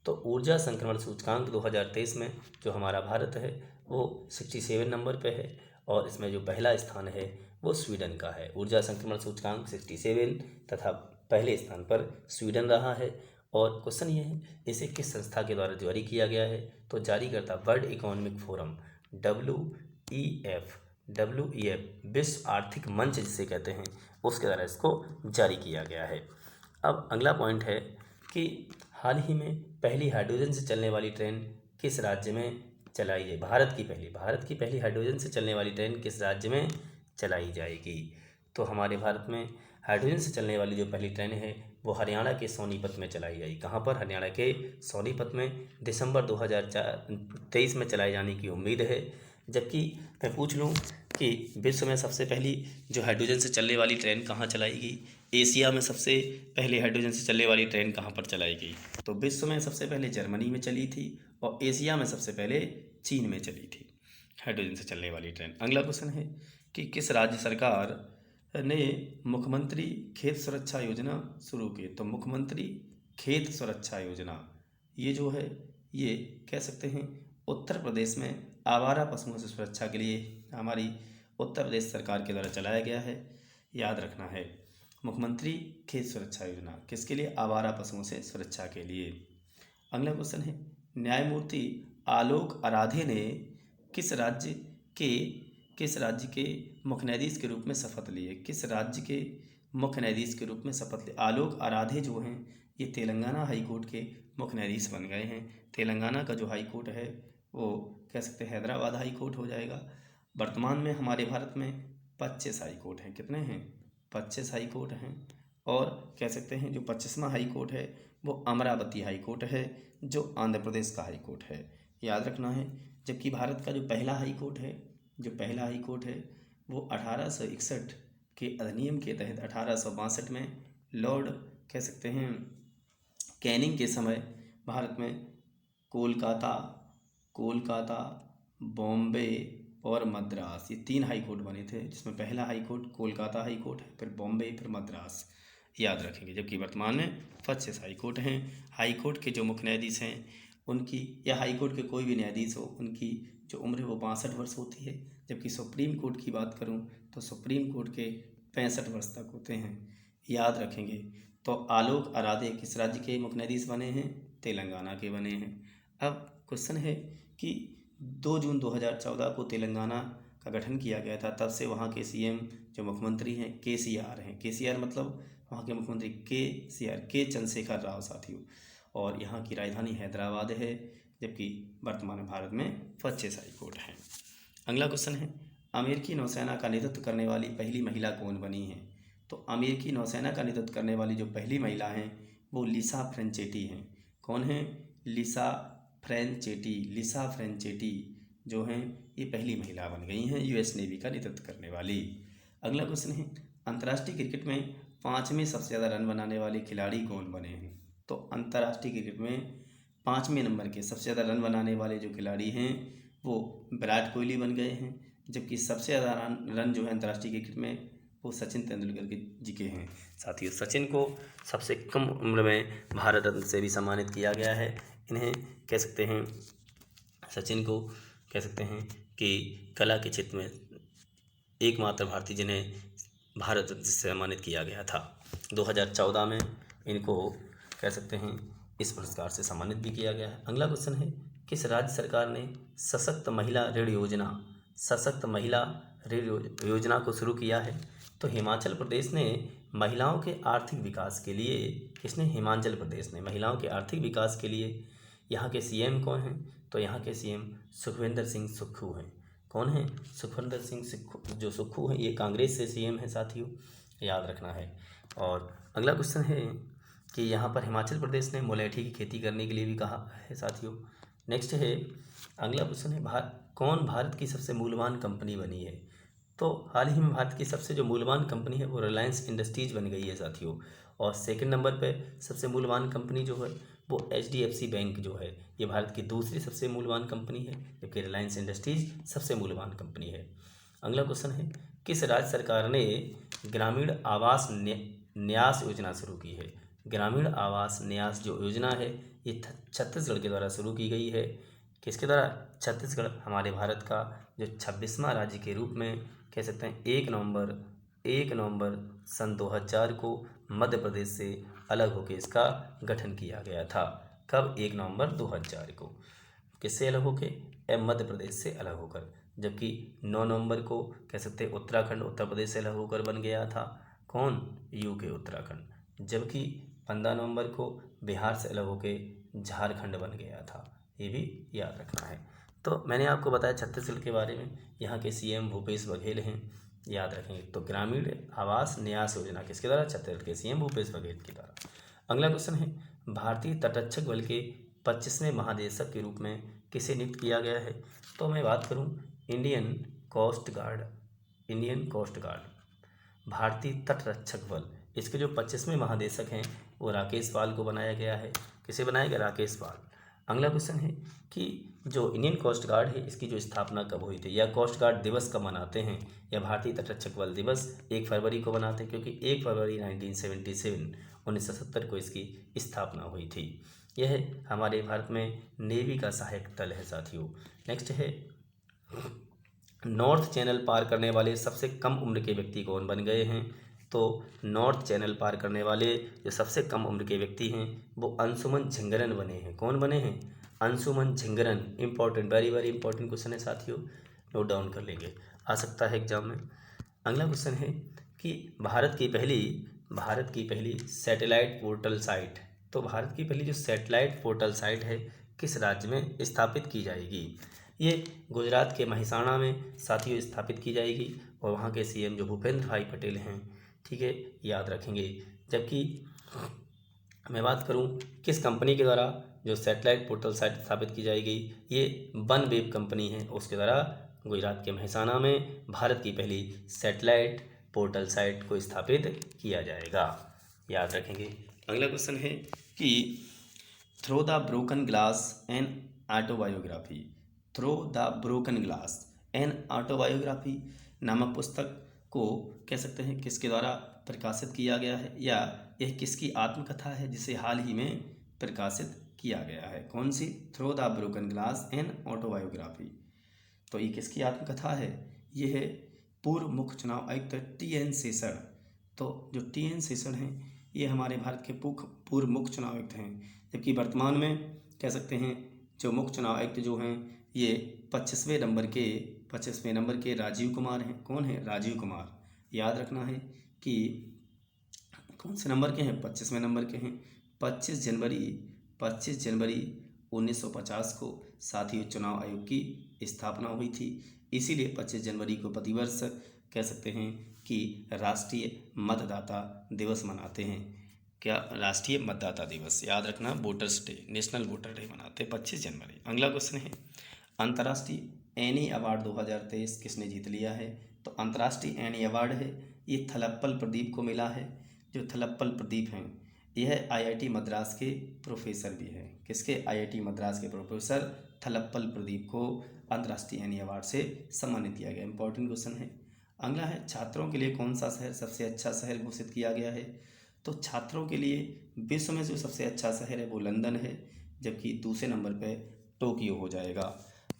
तो ऊर्जा संक्रमण सूचकांक 2023 में जो हमारा भारत है वो 67 नंबर पे है, और इसमें जो पहला स्थान है वो स्वीडन का है। ऊर्जा संक्रमण सूचकांक 67 तथा पहले स्थान पर स्वीडन रहा है। और क्वेश्चन ये है, इसे किस संस्था के द्वारा जारी किया गया है, तो जारी करता वर्ल्ड इकोनॉमिक फोरम, WEF, विश्व आर्थिक मंच जिसे कहते हैं, उसके द्वारा इसको जारी किया गया है। अब अगला पॉइंट है कि हाल ही में पहली हाइड्रोजन से चलने वाली ट्रेन किस राज्य में चलाई जाए, भारत की पहली हाइड्रोजन से चलने वाली ट्रेन किस राज्य में चलाई जाएगी। तो हमारे भारत में हाइड्रोजन से चलने वाली जो पहली ट्रेन है वो हरियाणा के सोनीपत में चलाई जाएगी। कहाँ पर, हरियाणा के सोनीपत में दिसंबर 2023 में चलाए जाने की उम्मीद है। जबकि मैं पूछ लूँ कि विश्व में सबसे पहली जो हाइड्रोजन से चलने वाली ट्रेन कहाँ चलाएगी, एशिया में सबसे पहले हाइड्रोजन से चलने वाली ट्रेन कहाँ पर चलाएगी, तो विश्व में सबसे पहले जर्मनी में चली थी, और एशिया में सबसे पहले चीन में चली थी हाइड्रोजन से चलने वाली ट्रेन। अगला क्वेश्चन है कि किस राज्य सरकार ने मुख्यमंत्री खेत सुरक्षा योजना शुरू की। तो मुख्यमंत्री खेत सुरक्षा योजना ये जो है ये कह सकते हैं उत्तर प्रदेश में आवारा पशुओं से सुरक्षा के लिए हमारी उत्तर प्रदेश सरकार के द्वारा चलाया गया है, याद रखना है। मुख्यमंत्री खेत सुरक्षा योजना किसके लिए, आवारा पशुओं से सुरक्षा के लिए। अगला क्वेश्चन है, न्यायमूर्ति आलोक आराधे ने किस राज्य के मुख्य न्यायाधीश के रूप में शपथ ली है, किस राज्य के मुख्य न्यायाधीश के रूप में शपथ ली। आलोक आराधे जो हैं ये तेलंगाना हाई कोर्ट के मुख्य न्यायाधीश बन गए हैं। तेलंगाना का जो हाई कोर्ट है वो कह सकते हैं हैदराबाद हाई कोर्ट हो जाएगा। वर्तमान में हमारे भारत में 25 हाई कोर्ट हैं। कितने हैं, 25 हाई कोर्ट हैं। और कह सकते हैं जो 25वां हाई कोर्ट है वो अमरावती हाई कोर्ट है, जो आंध्र प्रदेश का हाई कोर्ट है, याद रखना है। जबकि भारत का जो पहला हाई कोर्ट है वो 1861 के अधिनियम के तहत 1862 में लॉर्ड कह सकते हैं कैनिंग के समय भारत में कोलकाता, बॉम्बे और मद्रास, ये 3 हाई कोर्ट बने थे, जिसमें पहला high court Kolkata high court है, फिर बॉम्बे, फिर मद्रास, याद रखेंगे। जबकि वर्तमान में 25 हाई कोर्ट हैं। हाई कोर्ट के जो मुख्य न्यायाधीश हैं उनकी, या हाई कोर्ट के कोई भी न्यायाधीश हो, उनकी जो उम्र है वो 62 वर्ष होती है। जबकि सुप्रीम कोर्ट की बात करूं तो सुप्रीम कोर्ट के 65 वर्ष तक होते हैं, याद रखेंगे। तो आलोक आराधे किस राज्य के मुख्य न्यायाधीश बने हैं, तेलंगाना के बने हैं। अब क्वेश्चन है कि 2 जून 2014 को तेलंगाना का गठन किया गया था, तब से वहाँ के CM जो मुख्यमंत्री हैं KCR हैं। KCR मतलब वहाँ के मुख्यमंत्री के चंद्रशेखर राव साथियों, और यहाँ की राजधानी हैदराबाद है, जबकि वर्तमान में भारत में 25 हाई कोर्ट हैं। अगला क्वेश्चन है, अमेरिकी नौसेना का नेतृत्व करने वाली पहली महिला कौन बनी है? तो अमेरिकी नौसेना का नेतृत्व करने वाली जो पहली महिला हैं वो लिसा फ्रेंचेटी हैं। कौन है? लिसा फ्रेंचेटी जो हैं ये पहली महिला बन गई हैं यूएस नेवी का नेतृत्व करने वाली। अगला क्वेश्चन है, अंतर्राष्ट्रीय क्रिकेट में 5वें सबसे ज़्यादा रन बनाने वाले खिलाड़ी कौन बने हैं? तो अंतर्राष्ट्रीय क्रिकेट में 5वें नंबर के सबसे ज़्यादा रन बनाने वाले जो खिलाड़ी हैं वो विराट कोहली बन गए हैं, जबकि सबसे ज़्यादा रन जो है अंतर्राष्ट्रीय क्रिकेट में वो सचिन तेंदुलकर जी के हैं। साथियों, सचिन को सबसे कम उम्र में भारत रत्न से भी सम्मानित किया गया है। इन्हें कह सकते हैं, सचिन को कह सकते हैं कि कला के क्षेत्र में एकमात्र भारतीय जिन्हें भारत रत्न से सम्मानित किया गया था। 2014 में इनको कह सकते हैं इस पुरस्कार से सम्मानित भी किया गया है। अगला क्वेश्चन है, किस राज्य सरकार ने सशक्त महिला ऋण योजना को शुरू किया है? तो हिमाचल प्रदेश ने महिलाओं के आर्थिक विकास के लिए, हिमाचल प्रदेश ने महिलाओं के आर्थिक विकास के लिए यहाँ के सीएम कौन हैं? तो यहाँ के सीएम सुखविंदर सिंह सुक्खू हैं। कौन है? सुखविंदर सिंह सुक्खू हैं, ये कांग्रेस से सीएम है साथियों, याद रखना है। और अगला क्वेश्चन है कि यहाँ पर हिमाचल प्रदेश ने मुलेठी की खेती करने के लिए भी कहा है साथियों। नेक्स्ट है, अगला क्वेश्चन है, कौन भारत की सबसे मूल्यवान कंपनी बनी है? तो हाल ही में भारत की सबसे जो मूल्यवान कंपनी है वो रिलायंस इंडस्ट्रीज बन गई है साथियों। और सेकंड नंबर पे सबसे मूल्यवान कंपनी जो है वो HDFC बैंक जो है ये भारत की दूसरी सबसे मूल्यवान कंपनी है, जबकि रिलायंस इंडस्ट्रीज सबसे मूल्यवान कंपनी है। अगला क्वेश्चन है, किस राज्य सरकार ने ग्रामीण आवास न्यास योजना शुरू की है? ग्रामीण आवास न्यास जो योजना है ये छत्तीसगढ़ के द्वारा शुरू की गई है। किसके द्वारा? छत्तीसगढ़ हमारे भारत का जो 26वां राज्य के रूप में कह सकते हैं 1 नवंबर सन 2000 को मध्य प्रदेश से अलग होकर इसका गठन किया गया था। कब? 1 नवंबर 2000 को। किससे अलग होकर? मध्य प्रदेश से अलग होकर। जबकि 9 नवंबर को कह सकते हैं उत्तर प्रदेश से अलग होकर बन गया था। कौन? यूके उत्तराखंड। जबकि 15 नवंबर को बिहार से अलग होकर झारखंड बन गया था। ये भी याद रखना है। तो मैंने आपको बताया छत्तीसगढ़ के बारे में, यहाँ के सीएम भूपेश बघेल हैं, याद रखेंगे। तो ग्रामीण आवास न्यास योजना किसके द्वारा? छत्तीसगढ़ के सीएम भूपेश बघेल के द्वारा। अगला क्वेश्चन है, भारतीय तटरक्षक बल के 25वें महानिदेशक के रूप में किसे नियुक्त किया गया है? तो मैं बात करूं इंडियन कोस्ट गार्ड भारतीय तटरक्षक बल, इसके जो 25वें महानिदेशक हैं वो राकेश पाल को बनाया गया है। किसे बनाया गया? राकेश पाल। अगला क्वेश्चन है कि जो इंडियन कोस्ट गार्ड है इसकी जो स्थापना कब हुई थी, या कोस्ट गार्ड दिवस कब मनाते हैं, या भारतीय तटरक्षक बल दिवस 1 फरवरी को मनाते हैं, क्योंकि 1 फरवरी 1970 को इसकी स्थापना हुई थी। यह हमारे भारत में नेवी का सहायक दल है साथियों। नेक्स्ट है, नॉर्थ चैनल पार करने वाले सबसे कम उम्र के व्यक्ति कौन बन गए हैं? तो नॉर्थ चैनल पार करने वाले जो सबसे कम उम्र के व्यक्ति हैं वो अंशुमन झिंगरन बने हैं। कौन बने हैं? Anshuman Jhingran. Important, very very important question है साथियों, नोट डाउन कर लेंगे, आ सकता है एग्जाम में। अगला क्वेश्चन है कि भारत की पहली सैटेलाइट पोर्टल साइट, तो भारत की पहली जो सैटेलाइट पोर्टल साइट है किस राज्य में स्थापित की जाएगी? ये गुजरात के महिसाणा में साथियों स्थापित की जाएगी, और वहाँ के सीएम जो भूपेंद्र भाई पटेल हैं, ठीक है, याद रखेंगे। जबकि मैं बात करूं किस कंपनी के द्वारा जो सैटेलाइट पोर्टल साइट स्थापित की जाएगी, ये वनवेव कंपनी है, उसके द्वारा गुजरात के महिसाणा में भारत की पहली सैटेलाइट पोर्टल साइट को स्थापित किया जाएगा, याद रखेंगे। अगला क्वेश्चन है कि Through the broken glass an Autobiography नामक पुस्तक को कह सकते हैं किसके द्वारा प्रकाशित किया गया है, या यह किसकी आत्मकथा है जिसे हाल ही में प्रकाशित किया गया है? कौन सी? Through the broken glass an autobiography. तो ये किसकी आत्मकथा है? ये है पूर्व मुख्य चुनाव आयुक्त TN शेषन। तो जो TN शेषन हैं ये हमारे भारत के पूर्व मुख्य चुनाव आयुक्त हैं, जबकि वर्तमान में कह सकते हैं जो मुख्य चुनाव आयुक्त जो हैं ये 25वें नंबर के राजीव कुमार हैं। कौन है? राजीव कुमार। याद रखना है कि कौन से नंबर के हैं? 25वें नंबर के हैं। 25 जनवरी 1950 को साथियों चुनाव आयोग की स्थापना हुई थी। इसीलिए 25 जनवरी को प्रतिवर्ष कह सकते हैं कि राष्ट्रीय मतदाता दिवस मनाते हैं। क्या? राष्ट्रीय मतदाता दिवस, याद रखना, voters day, national voter day मनाते हैं 25 जनवरी। अगला क्वेश्चन है, अंतर्राष्ट्रीय एनी अवार्ड 2023 किसने जीत लिया है? तो अंतर्राष्ट्रीय एनी अवार्ड है ये थलप्पल प्रदीप को मिला है। जो थलप्पल प्रदीप हैं यह आईआईटी मद्रास के प्रोफेसर भी हैं। किसके? आईआईटी मद्रास के प्रोफेसर थलप्पल प्रदीप को अंतर्राष्ट्रीय एनी अवार्ड से सम्मानित किया गया। इंपॉर्टेंट क्वेश्चन है। अगला है, छात्रों के लिए कौन सा शहर सबसे अच्छा शहर घोषित किया गया है? तो छात्रों के लिए विश्व में जो सबसे अच्छा शहर है वो लंदन है, जबकि दूसरे नंबर पे टोक्यो हो जाएगा।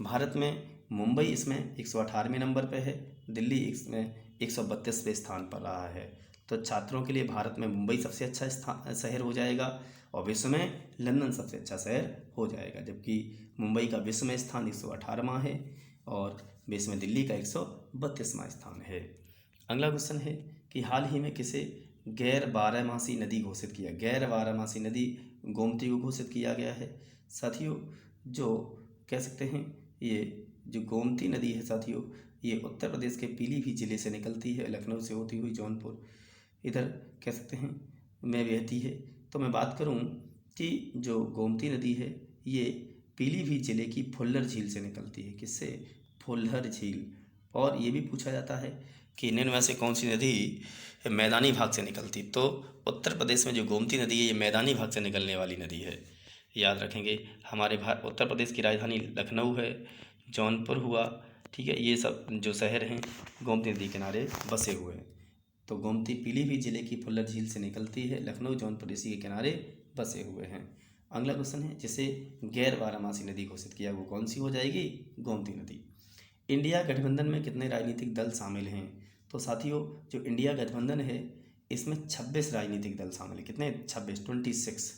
भारत में मुंबई इसमें 118वें नंबर पे है, दिल्ली इसमें 132वें स्थान पर रहा है। तो छात्रों के लिए भारत में मुंबई सबसे अच्छा शहर हो जाएगा और विश्व में लंदन सबसे अच्छा शहर हो जाएगा, जबकि मुंबई का विश्व में स्थान 118वां है और विश्व में दिल्ली का 132वां स्थान है। अगला क्वेश्चन है कि हाल ही में किसे गैर बारहमासी नदी घोषित किया? गैर बारहमासी नदी गोमती को घोषित किया गया है। साथियों जो कह सकते हैं ये जो गोमती नदी है साथियों, ये उत्तर प्रदेश के पीलीभीत जिले से निकलती है, लखनऊ से होती हुई जौनपुर इधर कह सकते हैं में बहती है। तो मैं बात करूं कि जो गोमती नदी है ये पीलीभीत जिले की फुल्लर झील से निकलती है। किससे? फुल्लर झील। और ये भी पूछा जाता है कि निम्न में से कौन सी नदी मैदानी भाग से निकलती? तो उत्तर प्रदेश में जो गोमती नदी है ये मैदानी भाग से निकलने वाली नदी है, याद रखेंगे। हमारे उत्तर प्रदेश की राजधानी लखनऊ है, जौनपुर हुआ, ठीक है, ये सब जो शहर हैं गोमती नदी किनारे बसे हुए हैं। तो गोमती पीलीभीत जिले की फुल्लर झील से निकलती है, लखनऊ जौनपुर इसी के किनारे बसे हुए हैं। अगला क्वेश्चन है, जिसे गैर बारहमासी नदी घोषित किया वो कौन सी हो जाएगी? गोमती नदी। इंडिया गठबंधन में कितने राजनीतिक दल शामिल हैं? तो साथियों जो इंडिया गठबंधन है इसमें 26 राजनीतिक दल शामिल हैं। कितने? 26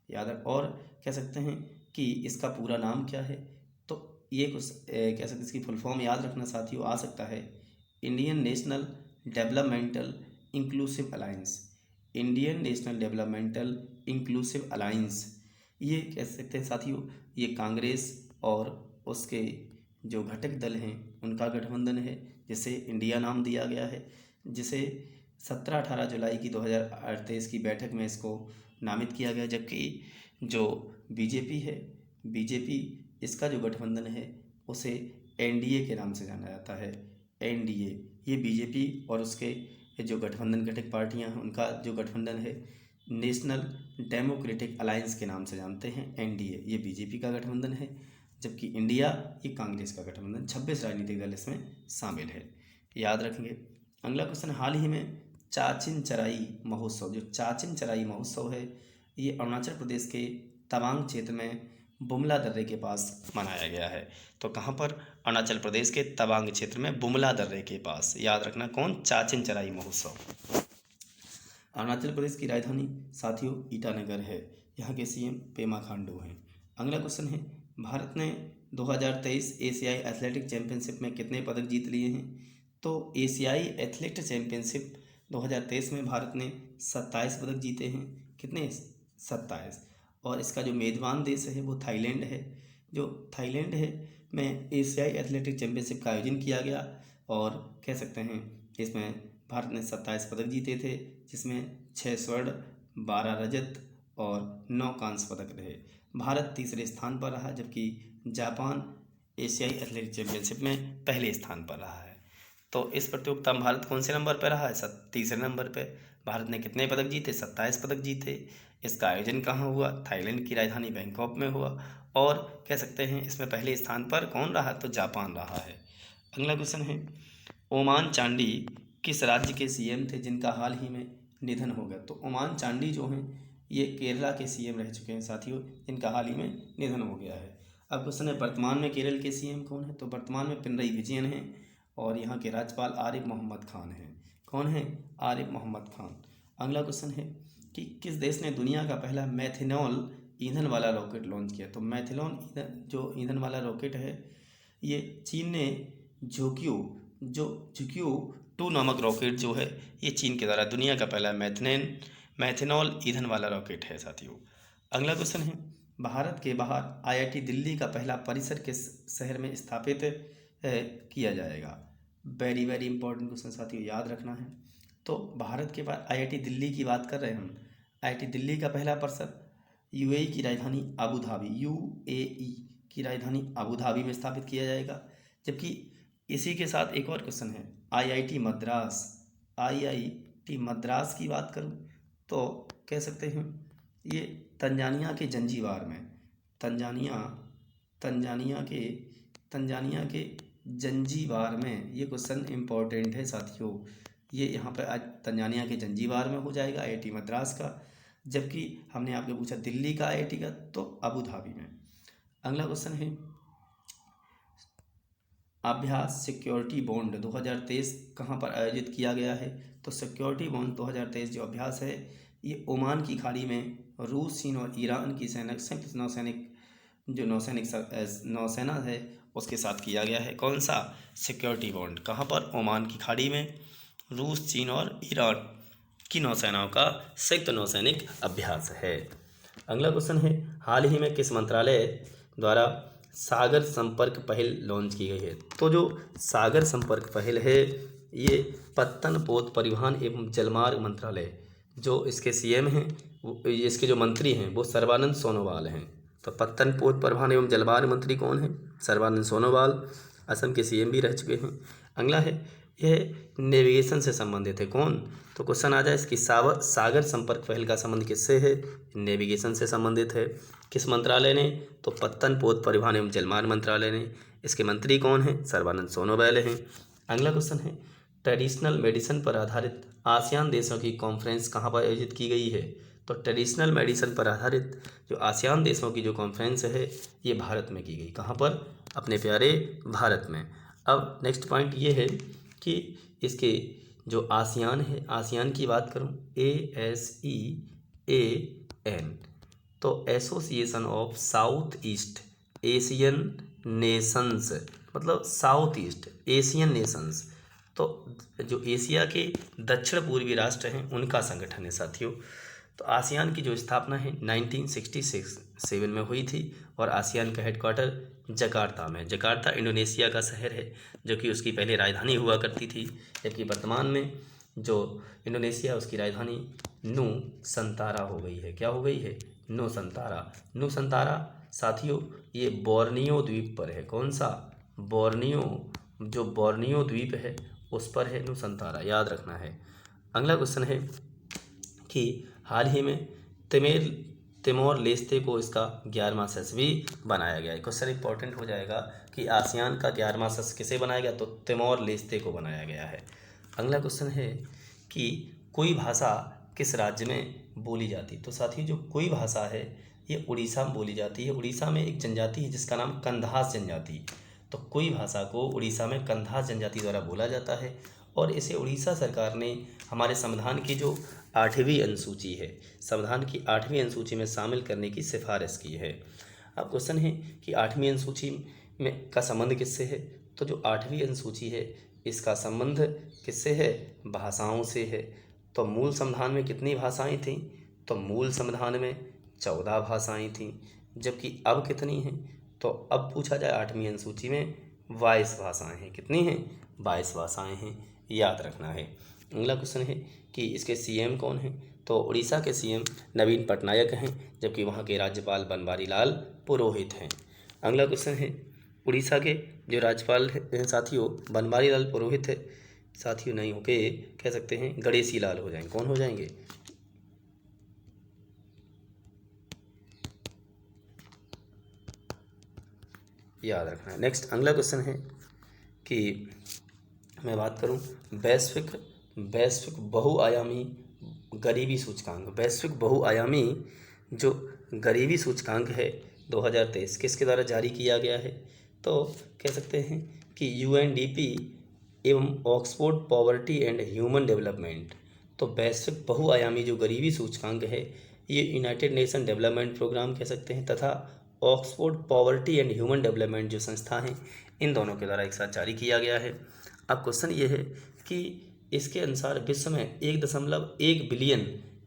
याद रख। और कह सकते हैं कि इसका पूरा नाम क्या है? तो ये कुछ कह सकते हैं, इसकी फुल फॉर्म याद रखना साथियों आ सकता है Indian national developmental inclusive alliance. Indian national developmental inclusive alliance, ये कह सकते हैं साथियों ये कांग्रेस और उसके जो घटक दल हैं उनका गठबंधन है, जिसे इंडिया नाम दिया गया है, जिसे 17-18 जुलाई की 2023 की बैठक में इसको नामित किया गया। जबकि जो बीजेपी है, बीजेपी इसका जो गठबंधन है उसे एनडीए के नाम से जाना जाता है। एनडीए, ये बीजेपी और उसके जो गठबंधन घटक पार्टियां हैं उनका जो गठबंधन है नेशनल डेमोक्रेटिक अलायंस के नाम से जानते हैं। एनडीए ये बीजेपी का गठबंधन है, जबकि इंडिया ये कांग्रेस का गठबंधन। 26 राजनीतिक दल इसमें शामिल है, याद रखेंगे। अगला क्वेश्चन, हाल ही में चाचिन चराई महोत्सव, जो चाचिन चराई महोत्सव है ये अरुणाचल प्रदेश के तवांग क्षेत्र में बुमला दर्रे के पास मनाया गया है। तो कहाँ पर? अरुणाचल प्रदेश के तवांग क्षेत्र में बुमला दर्रे के पास, याद रखना कौन? चाचिन चराई महोत्सव। अरुणाचल प्रदेश की राजधानी साथियों ईटानगर है, यहाँ के सीएम पेमा खांडू हैं। अगला क्वेश्चन है, भारत ने 2023 एशियाई एथलेटिक चैंपियनशिप में कितने पदक जीत लिए हैं? तो एशियाई एथलेटिक चैंपियनशिप 2023 में भारत ने 27 पदक जीते हैं। कितने? 27। और इसका जो मेज़बान देश है वो थाईलैंड है। जो थाईलैंड है में एशियाई एथलेटिक चैंपियनशिप का आयोजन किया गया और कह सकते हैं इसमें भारत ने 27 पदक जीते थे, जिसमें 6 स्वर्ण, 12 रजत और 9 कांस्य पदक रहे। भारत तीसरे स्थान पर रहा, जबकि जापान एशियाई एथलेटिक चैंपियनशिप में पहले स्थान पर रहा है। तो इस प्रतियोगिता में भारत कौन से नंबर पर रहा है? तीसरे नंबर पे। भारत ने कितने पदक जीते? 27 पदक जीते। इसका आयोजन कहाँ हुआ? थाईलैंड की राजधानी बैंकॉक में हुआ। और कह सकते हैं इसमें पहले स्थान पर कौन रहा? तो जापान रहा है। अगला क्वेश्चन है, ओमान चांडी किस राज्य के सीएम थे जिनका हाल ही में निधन हो गया? तो ओमान चांडी जो हैं ये केरला के सीएम रह चुके हैं साथियों, जिनका हाल ही में निधन हो गया है। अब क्वेश्चन है, वर्तमान में केरल के सीएम कौन है? तो वर्तमान में पिनरई विजयन हैं और यहाँ के राज्यपाल आरिफ मोहम्मद खान हैं। कौन है? आरिफ मोहम्मद खान। अगला क्वेश्चन है कि किस देश ने दुनिया का पहला मेथनॉल ईंधन वाला रॉकेट लॉन्च किया? तो मेथनॉल जो ईंधन वाला रॉकेट है ये चीन ने झुकियो 2 नामक रॉकेट जो है ये चीन के द्वारा दुनिया का पहला मेथनॉल ईंधन वाला रॉकेट है साथियों। अगला क्वेश्चन है, भारत के बाहर आईआईटी दिल्ली का पहला परिसर किस शहर में स्थापित किया जाएगा। वेरी वेरी इंपॉर्टेंट क्वेश्चन साथियों, याद रखना है। तो भारत के बाद आईआईटी दिल्ली की बात कर रहे हैं हम। आईआईटी दिल्ली का पहला परिसर यूएई की राजधानी अबू धाबी, यूएई की राजधानी अबू धाबी में स्थापित किया जाएगा। जबकि इसी के साथ एक और क्वेश्चन है, आईआईटी मद्रास, आईआईटी मद्रास की बात करूं तो कह सकते हैं ये तंजानिया के जंजीबार में, तंजानिया के जंजीबार में ये क्वेश्चन इम्पोर्टेंट है साथियों। ये यहाँ पर आज तंजानिया के जंजीबार में हो जाएगा आईआईटी मद्रास का। जबकि हमने आपके पूछा दिल्ली का आईआईटी का, तो अबू धाबी में। अगला क्वेश्चन है, अभ्यास सिक्योरिटी बॉन्ड 2023 कहाँ पर आयोजित किया गया है। तो सिक्योरिटी बॉन्ड 2023 जो अभ्यास है ये ओमान की खाड़ी में रूस, चीन और ईरान की संयुक्त नौसेना है उसके साथ किया गया है। कौन सा सिक्योरिटी बॉन्ड, कहाँ पर, ओमान की खाड़ी में रूस, चीन और ईरान की नौसेनाओं का संयुक्त नौसैनिक अभ्यास है। अगला क्वेश्चन है, हाल ही में किस मंत्रालय द्वारा सागर संपर्क पहल लॉन्च की गई है। तो जो सागर संपर्क पहल है ये पत्तन पोत परिवहन एवं जलमार्ग मंत्रालय, जो इसके सीएम हैं, इसके जो मंत्री हैं वो सर्बानंद सोनोवाल हैं। तो पत्तन पोत परिवहन एवं जलमार्ग मंत्री कौन है, सर्बानंद सोनोवाल, असम के सीएम भी रह चुके हैं। अगला है, यह नेविगेशन से संबंधित है। कौन, तो क्वेश्चन आ जाए इसकी सागर संपर्क पहल का संबंध किससे है, नेविगेशन से संबंधित है। किस मंत्रालय ने, तो पत्तन पोत परिवहन एवं जलमार्ग मंत्रालय ने। इसके मंत्री कौन हैं, सर्बानंद सोनोवाल हैं। अगला क्वेश्चन है, ट्रेडिशनल मेडिसिन पर आधारित आसियान देशों की कॉन्फ्रेंस कहाँ पर आयोजित की गई है। तो ट्रेडिशनल मेडिसिन पर आधारित जो आसियान देशों की जो कॉन्फ्रेंस है ये भारत में की गई। कहाँ पर, अपने प्यारे भारत में। अब नेक्स्ट पॉइंट ये है कि इसके जो आसियान है, आसियान की बात करूँ, ASEAN, तो association of south east Asian Nations, मतलब साउथ ईस्ट एशियन नेशंस, तो जो एशिया के दक्षिण पूर्वी राष्ट्र हैं उनका संगठन है साथियों। तो आसियान की जो स्थापना है 1967 में हुई थी और आसियान का हेडक्वार्टर जकार्ता में, जकार्ता इंडोनेशिया का शहर है जो कि उसकी पहले राजधानी हुआ करती थी। जबकि वर्तमान में जो इंडोनेशिया उसकी राजधानी नुसंतारा हो गई है। क्या हो गई है, नुसंतारा। नुसंतारा साथियों ये बोर्नियो द्वीप पर है। कौन सा, बोर्नियो, जो बोर्नियो द्वीप है उस पर है नुसंतारा, याद रखना है। अगला क्वेश्चन है कि हाल ही में तिमोर लेस्ते को इसका 11वां सदस्य भी बनाया गया है। क्वेश्चन इंपॉर्टेंट हो जाएगा कि आसियान का 11वां सदस्य किसे बनाया गया, तो तिमोर लेस्ते को बनाया गया है। अगला क्वेश्चन है कि कोई भाषा किस राज्य में बोली जाती। तो साथियों जो कोई भाषा है ये उड़ीसा में बोली जाती है। उड़ीसा में एक जनजाति है जिसका नाम कंधास जनजाति, तो कोई भाषा को उड़ीसा में कंधास जनजाति द्वारा बोला जाता है और इसे उड़ीसा सरकार ने हमारे संविधान की जो 8वीं अनुसूची है, संविधान की 8वीं अनुसूची में शामिल करने की सिफारिश की है। अब क्वेश्चन है कि 8वीं अनुसूची में का संबंध किससे है। तो जो 8वीं अनुसूची है इसका संबंध किससे है, भाषाओं से है। तो मूल संविधान में कितनी भाषाएं थीं, तो मूल संविधान में 14 भाषाएं थीं। जबकि अब कितनी हैं, तो अब पूछा जाए 8वीं अनुसूची में 22 भाषाएं हैं। कितनी हैं, 22 भाषाएं हैं, याद रखना है। अगला क्वेश्चन है कि इसके सीएम कौन हैं। तो उड़ीसा के सीएम नवीन पटनायक हैं, जबकि वहाँ के राज्यपाल बनवारी लाल पुरोहित हैं। अगला क्वेश्चन है, उड़ीसा के जो राज्यपाल हैं साथियों बनवारी लाल पुरोहित है साथियों, नहीं होके कह सकते हैं गणेशी लाल हो जाएंगे। कौन हो जाएंगे, याद रखना है। नेक्स्ट अगला क्वेश्चन है कि मैं बात करूं वैश्विक बहुआयामी गरीबी सूचकांक, वैश्विक बहुआयामी जो गरीबी सूचकांक है 2023 किसके द्वारा जारी किया गया है। तो कह सकते हैं कि UNDP एवं Oxford poverty and human development. तो वैश्विक बहुआयामी जो गरीबी सूचकांक है ये यूनाइटेड नेशन डेवलपमेंट प्रोग्राम कह सकते हैं तथा Oxford poverty and human development जो संस्था हैं इन दोनों के द्वारा एक साथ जारी किया गया है। अब क्वेश्चन ये है कि इसके अनुसार विश्व में 1.1 बिलियन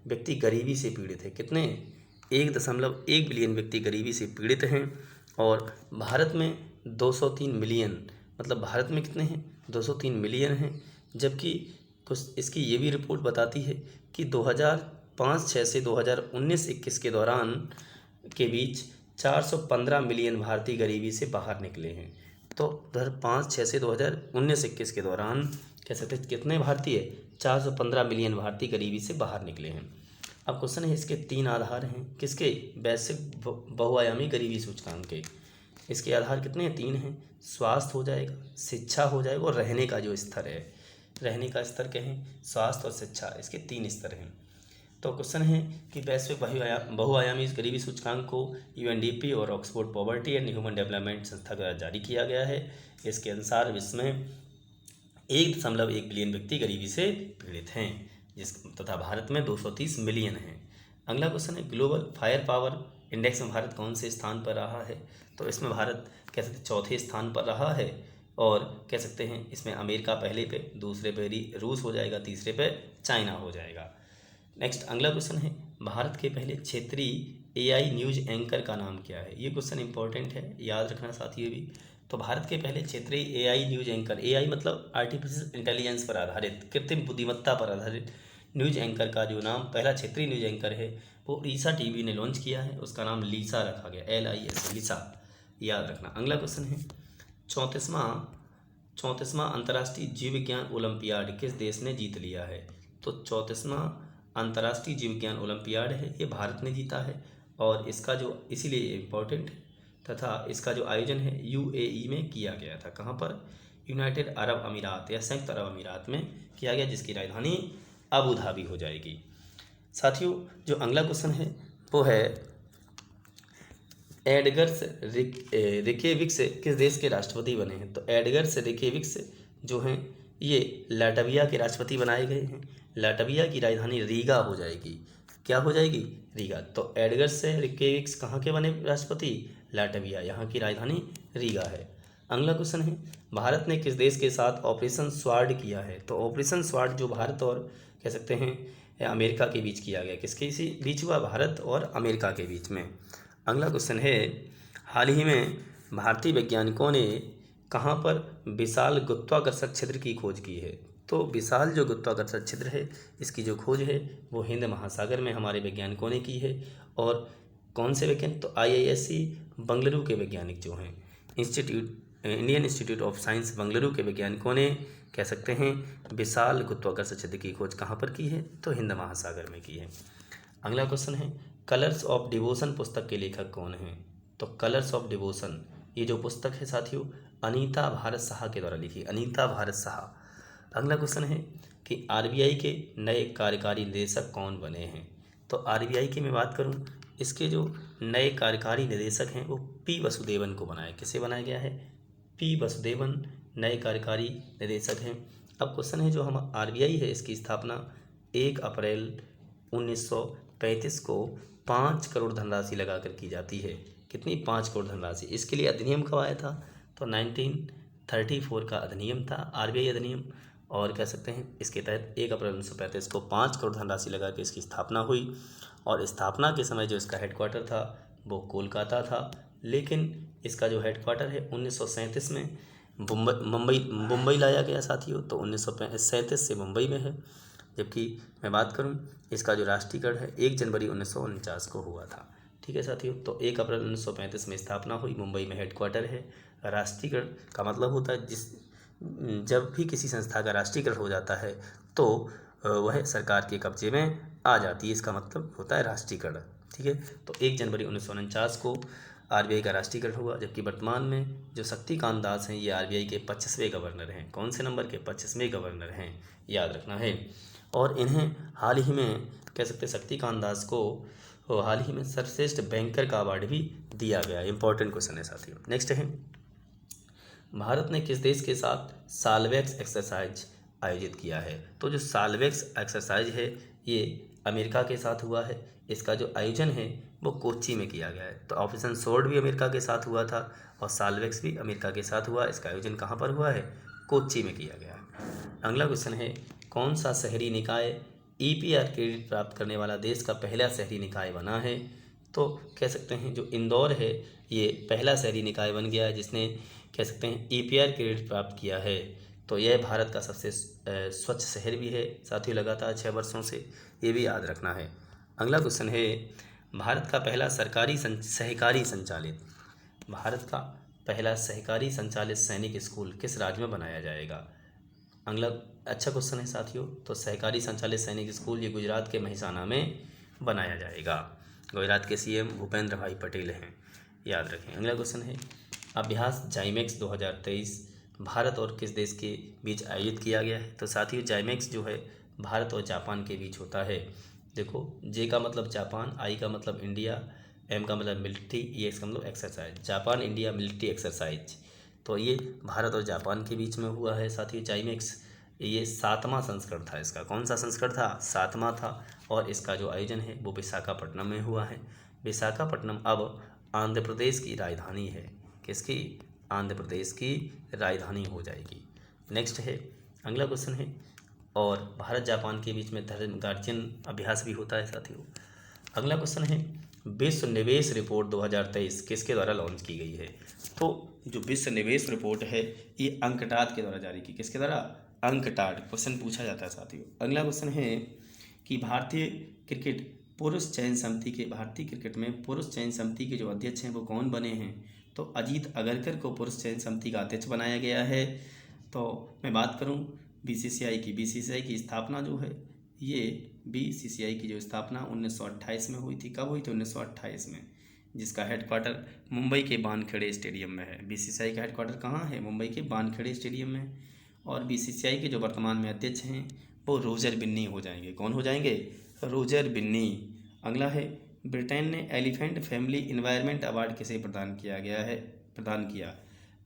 व्यक्ति गरीबी से पीड़ित है। कितने? 1.1 बिलियन व्यक्ति गरीबी से पीड़ित हैं। और भारत में 203 मिलियन, मतलब भारत में कितने हैं? 203 मिलियन हैं। जबकि कुछ इसकी ये भी रिपोर्ट बताती है कि 2005-06 से 2019-21 के दौरान के बीच 415 मिलियन भारतीय गरीबी से बाहर निकले हैं। तो 2005-06 से 2019-21 के दौरान कह सकते हैं कितने भारतीय? 415 मिलियन भारतीय गरीबी से बाहर निकले हैं। अब क्वेश्चन है, इसके 3 आधार हैं। किसके? वैश्विक बहुआयामी गरीबी सूचकांक के। इसके आधार कितने हैं? 3 हैं। स्वास्थ्य हो जाएगा, शिक्षा हो जाएगा, और रहने का जो स्तर है, रहने का स्तर कहें, स्वास्थ्य और शिक्षा, इसके 3 स्तर हैं। तो क्वेश्चन है कि वैश्विक बहुआयामी गरीबी सूचकांक को यूएनडीपी और Oxford poverty and human development संस्था द्वारा जारी किया गया है। इसके अनुसार विश्व में 1.1 बिलियन व्यक्ति गरीबी से पीड़ित हैं, तथा भारत में 230 मिलियन हैं। अगला क्वेश्चन है, ग्लोबल फायर पावर इंडेक्स में भारत कौन से स्थान पर रहा है? तो इसमें भारत कह सकते हैं 4थे स्थान पर रहा है। और कह सकते हैं इसमें अमेरिका पहले पे, दूसरे पे रूस हो जाएगा, तीसरे पे चाइना हो जाएगा। नेक्स्ट अगला क्वेश्चन है, भारत के पहले क्षेत्रीय एआई न्यूज एंकर का नाम क्या है? ये क्वेश्चन इंपॉर्टेंट है, याद रखना साथियों भी। तो भारत के पहले क्षेत्रीय एआई न्यूज एंकर, एआई मतलब आर्टिफिशियल इंटेलिजेंस पर आधारित, कृत्रिम बुद्धिमत्ता पर आधारित न्यूज एंकर का जो नाम पहला क्षेत्रीय न्यूज एंकर है वो ईसा टीवी ने लॉन्च किया है। उसका नाम लीसा रखा गया, LISA, लीसा, याद रखना। अगला क्वेश्चन है, 34वां अंतर्राष्ट्रीय जीव विज्ञान ओलंपियाड किस देश ने जीत लिया है? तो 34वां अंतर्राष्ट्रीय जीव विज्ञान ओलंपियाड है, ये भारत ने जीता है। और इसका जो इसीलिए इम्पोर्टेंट तथा इसका जो आयोजन है UAE में किया गया था। कहाँ पर? यूनाइटेड अरब अमीरात या संयुक्त अरब अमीरात में किया गया, जिसकी राजधानी अबू धाबी हो जाएगी। साथियों, जो अगला क्वेश्चन है वो है, एडगर्स रिकेविक्स किस देश के राष्ट्रपति बने हैं? तो एडगर्स रिकेविक्स जो हैं ये लाटविया के राष्ट्रपति बनाए गए हैं। लाटविया की राजधानी रीगा हो जाएगी। क्या हो जाएगी? रीगा। तो एडगर्स रिकेविक्स कहाँ के बने राष्ट्रपति? लाटविया, यहाँ की राजधानी रीगा है। अगला क्वेश्चन है, भारत ने किस देश के साथ ऑपरेशन स्वार्ड किया है? तो ऑपरेशन स्वार्ड जो भारत और कह सकते हैं अमेरिका के बीच किया गया। किसके इसी बीच हुआ? भारत और अमेरिका के बीच में। अगला क्वेश्चन है, हाल ही में भारतीय वैज्ञानिकों ने कहाँ पर विशाल गुरुत्वाकर्षण क्षेत्र की खोज की है? तो विशाल जो गुरुत्वाकर्षण क्षेत्र है इसकी जो खोज है वो हिंद महासागर में हमारे वैज्ञानिकों ने की है। और कौन से वैज्ञानिक? तो IISc बंगलुरु के वैज्ञानिक जो हैं, Indian institute of science Bengaluru के वैज्ञानिकों ने कह सकते हैं विशाल गुरुत्वाकर्षण क्षेत्र की खोज कहाँ पर की है? तो हिंद महासागर में की है। अगला क्वेश्चन है, कलर्स ऑफ डिवोशन पुस्तक के लेखक कौन हैं? तो कलर्स ऑफ डिवोशन ये जो पुस्तक है साथियों अनीता भारत साहा के द्वारा लिखी, अनीता भारत साहा। अगला क्वेश्चन है कि RBI के नए कार्यकारी निदेशक कौन बने हैं? तो RBI की मैं बात करूं, इसके जो नए कार्यकारी निदेशक हैं वो P वसुदेवन को बनाया। किसे बनाया गया है? P वसुदेवन नए कार्यकारी निदेशक हैं। अब क्वेश्चन है, जो हम RBI है इसकी स्थापना 1 अप्रैल 1935 को 5 करोड़ धनराशि लगाकर की जाती है। कितनी? 5 करोड़ धनराशि। इसके लिए अधिनियम कब आया था? तो 1934 का अधिनियम था, RBI अधिनियम। और कह सकते हैं इसके तहत 1 अप्रैल 1935 को 5 करोड़ धनराशि लगा के इसकी स्थापना हुई। और स्थापना के समय जो इसका हेडक्वार्टर था वो कोलकाता था, लेकिन इसका जो हेडक्वार्टर है 1937 में मुंबई लाया गया साथियों। तो 1937 से मुंबई में है। जबकि मैं बात करूं, इसका जो राष्ट्रीयकरण है 1 जनवरी 1949 को हुआ था। ठीक है साथियों, तो 1 अप्रैल 1935 में स्थापना हुई, मुंबई में हेडक्वार्टर है। राष्ट्रीयकरण का मतलब होता है जब भी किसी संस्था का राष्ट्रीयकरण हो जाता है तो वह सरकार के कब्जे में आ जाती है, इसका मतलब होता है राष्ट्रीयकरण। ठीक है, तो 1 जनवरी 1949 को RBI का राष्ट्रीयकरण हुआ। जबकि वर्तमान में जो शक्तिकांत दास हैं ये RBI के 25वें गवर्नर हैं। कौन से नंबर के? 25वें गवर्नर हैं, याद रखना है। और इन्हें हाल ही में कह सकते हैं शक्तिकांत दास को हाल ही में सर्वश्रेष्ठ बैंकर का अवार्ड भी दिया गया। इंपॉर्टेंट क्वेश्चन है साथियों। नेक्स्ट है, भारत ने किस देश के साथ साल्वेक्स एक्सरसाइज आयोजित किया है? तो जो साल्वेक्स एक्सरसाइज है ये अमेरिका के साथ हुआ है। इसका जो आयोजन है वो कोच्चि में किया गया है। तो ऑपरेशन स्वॉर्ड भी अमेरिका के साथ हुआ था और साल्वेक्स भी अमेरिका के साथ हुआ। इसका आयोजन कहाँ पर हुआ है? कोच्चि में किया गया है। अगला क्वेश्चन है, कौन सा शहरी निकाय ईपीआर क्रेडिट प्राप्त करने वाला देश का पहला शहरी निकाय बना है। तो कह सकते हैं जो इंदौर है ये पहला शहरी निकाय बन गया है जिसने कह सकते हैं ईपीआर क्रेडिट प्राप्त किया है। तो यह भारत का सबसे स्वच्छ शहर भी है साथियों, लगातार 6 वर्षों से, ये भी याद रखना है। अगला क्वेश्चन है, भारत का पहला सहकारी संचालित भारत का पहला सहकारी संचालित सैनिक स्कूल किस राज्य में बनाया जाएगा? अगला अच्छा क्वेश्चन है साथियों। तो सहकारी संचालित सैनिक स्कूल ये गुजरात के मेहसाना में बनाया जाएगा। गुजरात के सीएम भूपेंद्र भाई पटेल हैं, याद रखें। अगला क्वेश्चन है, अभ्यास जाइमेक्स 2023 भारत और किस देश के बीच आयोजित किया गया है? तो साथियों जाइमेक्स जो है भारत और जापान के बीच होता है। देखो, जे का मतलब जापान, आई का मतलब इंडिया, एम का मतलब मिलिट्री, ई एक्स का मतलब exercise, Japan India military exercise. तो ये भारत और जापान के बीच में हुआ है साथियों जाइमेक्स। ये 7वां संस्करण था इसका। कौन सा संस्करण था? 7वां था। और इसका जो आयोजन है वो विशाखापट्टनम में हुआ है। विशाखापट्टनम अब आंध्र प्रदेश की राजधानी है। किसकी? आंध्र प्रदेश की राजधानी हो जाएगी। नेक्स्ट है, अगला क्वेश्चन है, और भारत जापान के बीच में धर्म गार्जियन अभ्यास भी होता है साथियों। अगला क्वेश्चन है, विश्व निवेश रिपोर्ट 2023 किसके द्वारा लॉन्च की गई है? तो जो विश्व निवेश रिपोर्ट है ये अंकटाड के द्वारा जारी की। किसके द्वारा? अंकटाड। क्वेश्चन पूछा जाता है साथियों। अगला क्वेश्चन है कि भारतीय क्रिकेट में पुरुष चयन समिति के जो अध्यक्ष हैं वो कौन बने हैं? तो अजीत अगरकर को पुरुष चयन समिति का अध्यक्ष बनाया गया है। तो मैं बात करूं बीसीसीआई की स्थापना जो है, ये बीसीसीआई की जो स्थापना 1928 में हुई थी। कब हुई थी? 1928 में, जिसका हेडक्वार्टर मुंबई के वानखेड़े स्टेडियम में है। बीसीसीआई का हेडक्वार्टर कहाँ है? मुंबई के वानखेड़े स्टेडियम में। और बीसीसीआई के जो वर्तमान में अध्यक्ष हैं वो रोजर बिन्नी हो जाएंगे। कौन हो जाएंगे? रोजर बिन्नी। अगला है, ब्रिटेन ने एलिफेंट फैमिली एनवायरनमेंट अवार्ड किसे प्रदान किया?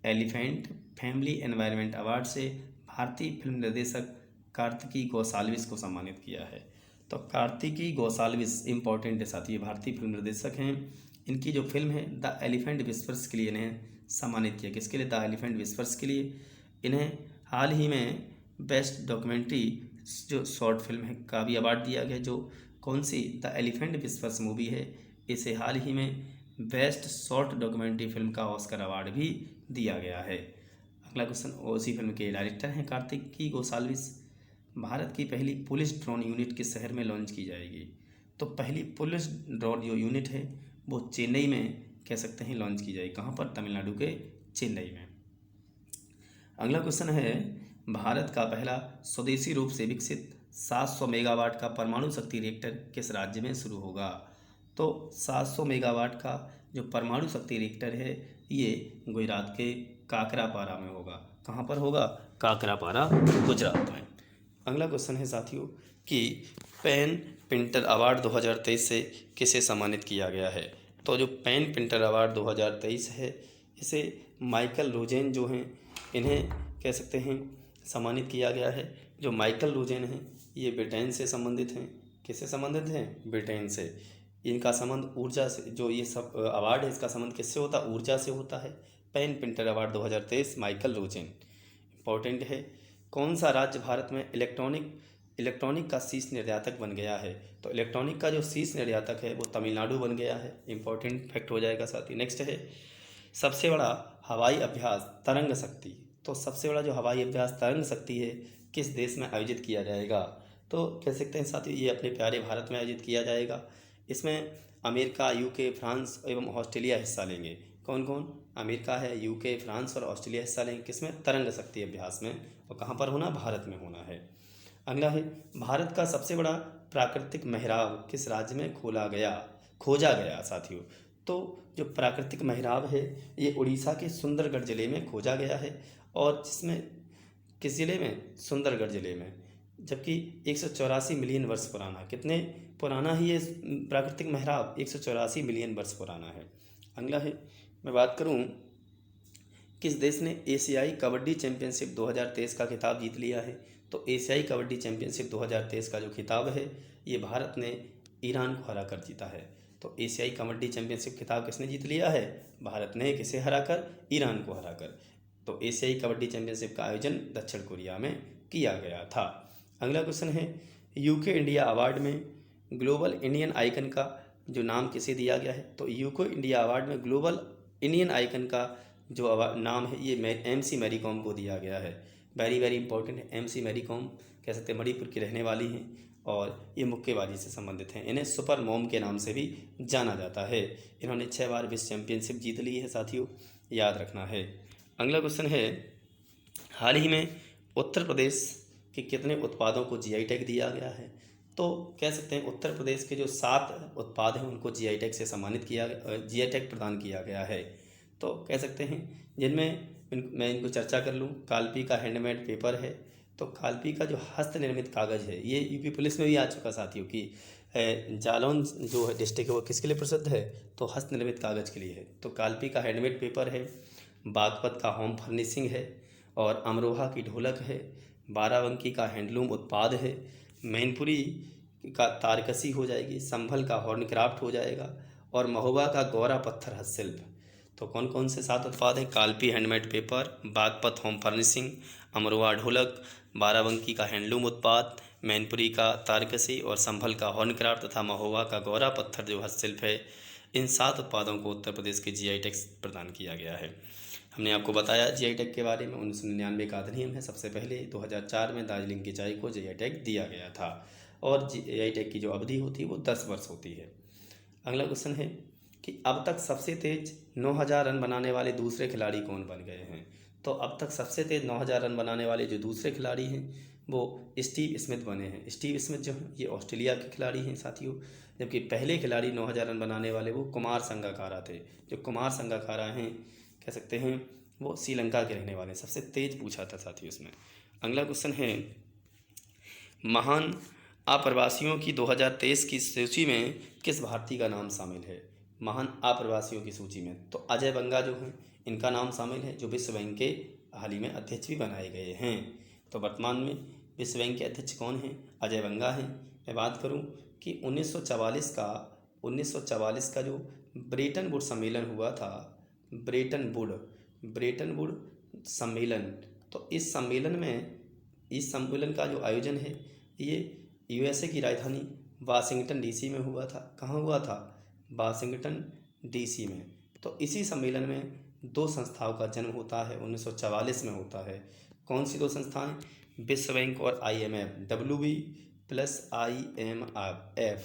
एलिफेंट फैमिली एनवायरनमेंट अवार्ड से भारतीय फिल्म निर्देशक कार्तिकी गोसाल्विस को सम्मानित किया है। तो कार्तिकी गोसाल्विस इंपॉर्टेंट है साथी, ये भारतीय फिल्म निर्देशक हैं। इनकी जो फिल्म है द एलिफेंट विस्पर्स के लिए इन्हें सम्मानित किया। किसके लिए? द एलिफेंट विस्पर्स के लिए। इन्हें हाल ही में बेस्ट डॉक्यूमेंट्री जो शॉर्ट फिल्म है का भी अवार्ड दिया गया। जो कौन सी? द एलिफेंट विस्पर्स मूवी है, इसे हाल ही में बेस्ट शॉर्ट डॉक्यूमेंट्री फिल्म का ऑस्कर अवार्ड भी दिया गया है। अगला क्वेश्चन, उसी फिल्म के डायरेक्टर हैं कार्तिकी गोसाल्विस। भारत की पहली पुलिस ड्रोन यूनिट किस शहर में लॉन्च की जाएगी? तो पहली पुलिस ड्रोन जो यूनिट है वो चेन्नई में कह सकते हैं लॉन्च की जाएगी। कहाँ पर? तमिलनाडु के चेन्नई में। अगला क्वेश्चन है, भारत का पहला स्वदेशी रूप से विकसित 700 मेगावाट का परमाणु शक्ति रिएक्टर किस राज्य में शुरू होगा? तो 700 मेगावाट का जो परमाणु शक्ति रिएक्टर है ये गुजरात के काकरापारा में होगा। कहाँ पर होगा? काकरापारा, गुजरात में। अगला क्वेश्चन है साथियों कि पेन पिंटर अवार्ड 2023 से किसे सम्मानित किया गया है? तो जो पेन पिंटर अवार्ड 2023 है इसे माइकल रोजेन जो हैं इन्हें कह सकते हैं सम्मानित किया गया है। जो माइकल रोजेन हैं ये ब्रिटेन से संबंधित हैं। किससे संबंधित हैं? ब्रिटेन से। इनका संबंध ऊर्जा से, जो ये सब अवार्ड है इसका संबंध किससे होता है? ऊर्जा से होता है। PEN Pinter award 2023 Michael Rosen. Important है। कौन सा राज्य भारत में इलेक्ट्रॉनिक का शीर्ष निर्यातक बन गया है? तो इलेक्ट्रॉनिक का जो शीर्ष निर्यातक है वो तमिलनाडु बन गया है। इंपॉर्टेंट फैक्ट हो जाएगा साथ ही। नेक्स्ट है, सबसे बड़ा हवाई अभ्यास तरंग शक्ति। तो सबसे बड़ा जो हवाई अभ्यास तरंग शक्ति है किस देश में आयोजित किया जाएगा? तो कह सकते हैं साथियों ये अपने प्यारे भारत में आयोजित किया जाएगा। इसमें अमेरिका, यूके, फ्रांस एवं ऑस्ट्रेलिया हिस्सा लेंगे। कौन कौन? अमेरिका है, यूके, फ्रांस और ऑस्ट्रेलिया हिस्सा लेंगे। किसमें? तरंग शक्ति अभ्यास में। और कहाँ पर होना? भारत में होना है। अगला है, भारत का सबसे बड़ा प्राकृतिक मेहराब किस राज्य में खोजा गया साथियों? तो जो प्राकृतिक मेहराब है ये उड़ीसा के सुंदरगढ़ जिले में खोजा गया है। और जिसमें किस जिले में? सुंदरगढ़ जिले में। जबकि 184 मिलियन वर्ष पुराना। कितने पुराना ही ये प्राकृतिक मेहराब? 184 मिलियन वर्ष पुराना है। अगला है, मैं बात करूं किस देश ने एशियाई कबड्डी चैंपियनशिप 2023 का खिताब जीत लिया है? तो एशियाई कबड्डी चैंपियनशिप 2023 का जो खिताब है ये भारत ने ईरान को हरा कर जीता है। तो एशियाई कबड्डी चैंपियनशिप खिताब किसने जीत लिया है? भारत ने। किसे हराकर? ईरान को हराकर। तो एशियाई कबड्डी चैंपियनशिप का आयोजन दक्षिण कोरिया में किया गया था। अगला क्वेश्चन है, यूके इंडिया अवार्ड में ग्लोबल इंडियन आइकन का जो नाम किसे दिया गया है, तो यूके इंडिया अवार्ड में ग्लोबल इंडियन आइकन का जो नाम है ये MC मैरी कॉम को दिया गया है। वेरी वेरी इंपॉर्टेंट है। MC मैरी कॉम कह सकते हैं मणिपुर की रहने वाली हैं और ये मुक्केबाजी से संबंधित हैं। इन्हें सुपर मॉम के नाम से भी जाना जाता है। इन्होंने 6 बार विश्व चैंपियनशिप जीत ली है साथियों, याद रखना है। अगला क्वेश्चन है, हाल ही में उत्तर प्रदेश के कितने उत्पादों को GI टैग दिया गया है? तो कह सकते हैं उत्तर प्रदेश के जो 7 उत्पाद हैं उनको GI टैग से सम्मानित किया, GI टैग प्रदान किया गया है। तो कह सकते हैं जिनमें मैं इनको चर्चा कर लूँ। कालपी का हैंडमेड पेपर है, तो कालपी का जो हस्त निर्मित कागज़ है ये यूपी पुलिस में भी आ चुका साथियों की जालौन जो डिस्ट्रिक्ट है वो किसके लिए प्रसिद्ध है? तो हस्त निर्मित कागज़ के लिए है। तो कालपी का हैंडमेड पेपर है, बागपत का होम फर्निशिंग है और अमरोहा की ढोलक है, बाराबंकी का हैंडलूम उत्पाद है, मैनपुरी का तारकसी हो जाएगी, संभल का हॉर्न क्राफ्ट हो जाएगा और महोबा का गौरा पत्थर हस्तशिल्प। तो कौन कौन से 7 उत्पाद हैं? Kalpi handmade paper, Baghpat home furnishing, Amroha ढोलक, बाराबंकी का हैंडलूम उत्पाद, मैनपुरी का तारकसी और संभल का हॉर्न क्राफ्ट तथा महोबा का गौरा पत्थर जो हस्तशिल्प है। इन 7 उत्पादों को उत्तर प्रदेश के GI टैग प्रदान किया गया है। हमने आपको बताया GI टैग के बारे में। 1999 का अधिनियम है। सबसे पहले 2004 में दार्जिलिंग की चाय को GI टैग दिया गया था और GI टैग की जो अवधि होती है वो 10 वर्ष होती है। अगला क्वेश्चन है कि अब तक सबसे तेज 9000 रन बनाने वाले दूसरे खिलाड़ी कौन बन गए हैं? तो अब तक सबसे तेज 9000 रन बनाने वाले जो दूसरे खिलाड़ी हैं वो स्टीव स्मिथ बने हैं। स्टीव स्मिथ जो हैं ये ऑस्ट्रेलिया के खिलाड़ी हैं साथियों, जबकि पहले खिलाड़ी 9000 रन बनाने वाले वो कुमार संगकारा थे। जो कुमार संगकारा हैं कह सकते हैं वो श्रीलंका के रहने वाले हैं। सबसे तेज पूछा था साथियों इसमें। अगला क्वेश्चन है, महान अप्रवासियों की 2023 की सूची में किस भारतीय का नाम शामिल है? महान अप्रवासियों की सूची में तो अजय बंगा जो हैं इनका नाम शामिल है, जो विश्व बैंक के हाल ही में अध्यक्ष भी बनाए गए हैं। तो वर्तमान में विश्व बैंक के अध्यक्ष कौन हैं? अजय बंगा हैं। मैं बात करूं कि 1944 का जो ब्रेटन वुड सम्मेलन हुआ था, ब्रेटन वुड सम्मेलन, तो इस सम्मेलन का जो आयोजन है ये USA की राजधानी वाशिंगटन DC में हुआ था। कहाँ हुआ था? वाशिंगटन DC में। तो इसी सम्मेलन में 2 संस्थाओं का जन्म होता है, 1944 में होता है। कौन सी 2 संस्थाएं? विश्व बैंक और IMF, WB प्लस IMF,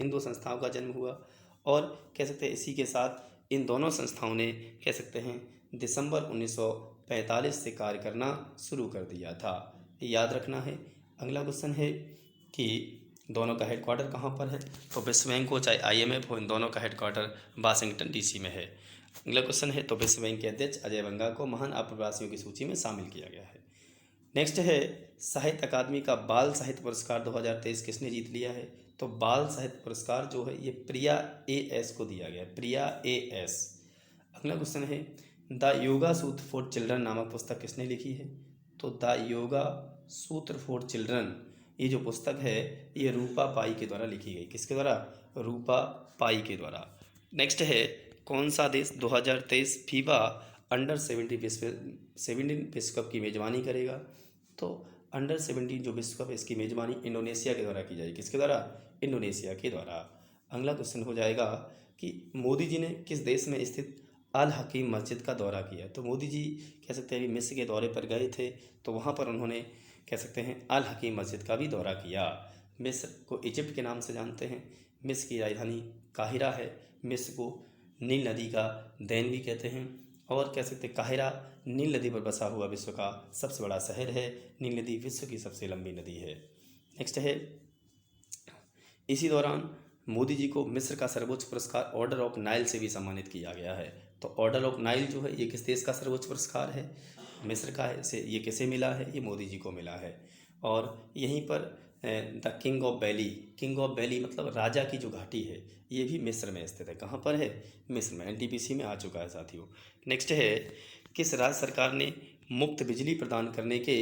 इन 2 संस्थाओं का जन्म हुआ। और कह सकते हैं इसी के साथ इन दोनों संस्थाओं ने कह सकते हैं दिसंबर 1945 से कार्य करना शुरू कर दिया था। याद रखना है। अगला क्वेश्चन है कि दोनों का हेडक्वार्टर कहाँ पर है? तो विश्व बैंक हो चाहे IMF हो, इन दोनों का हेडक्वार्टर वाशिंगटन DC में है। अगला क्वेश्चन है, तो विश्व बैंक के अध्यक्ष अजय बंगा को महान अप्रवासियों की सूची में शामिल किया गया है। नेक्स्ट है, साहित्य अकादमी का बाल साहित्य पुरस्कार 2023 किसने जीत लिया है? तो बाल साहित्य पुरस्कार जो है ये प्रिया AS को दिया गया है, प्रिया AS। अगला क्वेश्चन है, द योगा सूत्र फॉर चिल्ड्रन नामक पुस्तक किसने लिखी है? तो द योगा सूत्र फॉर चिल्ड्रन ये जो पुस्तक है ये रूपा पाई के द्वारा लिखी गई। किसके द्वारा? रूपा पाई के द्वारा। नेक्स्ट है, कौन सा देश 2023 फीफा अंडर-17 विश्व कप की मेज़बानी करेगा? तो अंडर-17 जो विश्व कप इसकी मेज़बानी इंडोनेशिया के द्वारा की जाएगी। किसके द्वारा? इंडोनेशिया के द्वारा। अगला क्वेश्चन हो जाएगा कि मोदी जी ने किस देश में स्थित अल हकीम मस्जिद का दौरा किया? तो मोदी जी कह सकते हैं मिस्र के दौरे पर गए थे, तो वहाँ पर उन्होंने कह सकते हैं अल हकीम मस्जिद का भी दौरा किया। मिस्र को इजिप्ट के नाम से जानते हैं। मिस्र की राजधानी काहिरा है। मिस्र को नील नदी का देन भी कहते हैं और कह सकते हैं काहिरा नील नदी पर बसा हुआ विश्व का सबसे बड़ा शहर है। नील नदी विश्व की सबसे लंबी नदी है। नेक्स्ट है, इसी दौरान मोदी जी को मिस्र का सर्वोच्च पुरस्कार ऑर्डर ऑफ नाइल से भी सम्मानित किया गया है। तो ऑर्डर ऑफ नाइल जो है ये किस देश का सर्वोच्च पुरस्कार है? मिस्र का है। से ये किसे मिला है? ये मोदी जी को मिला है। और यहीं पर द किंग ऑफ वैली मतलब राजा की जो घाटी है ये भी मिस्र में स्थित है। कहाँ पर है? मिस्र में। NTPC में आ चुका है साथियों। नेक्स्ट है, किस राज्य सरकार ने मुफ्त बिजली प्रदान करने के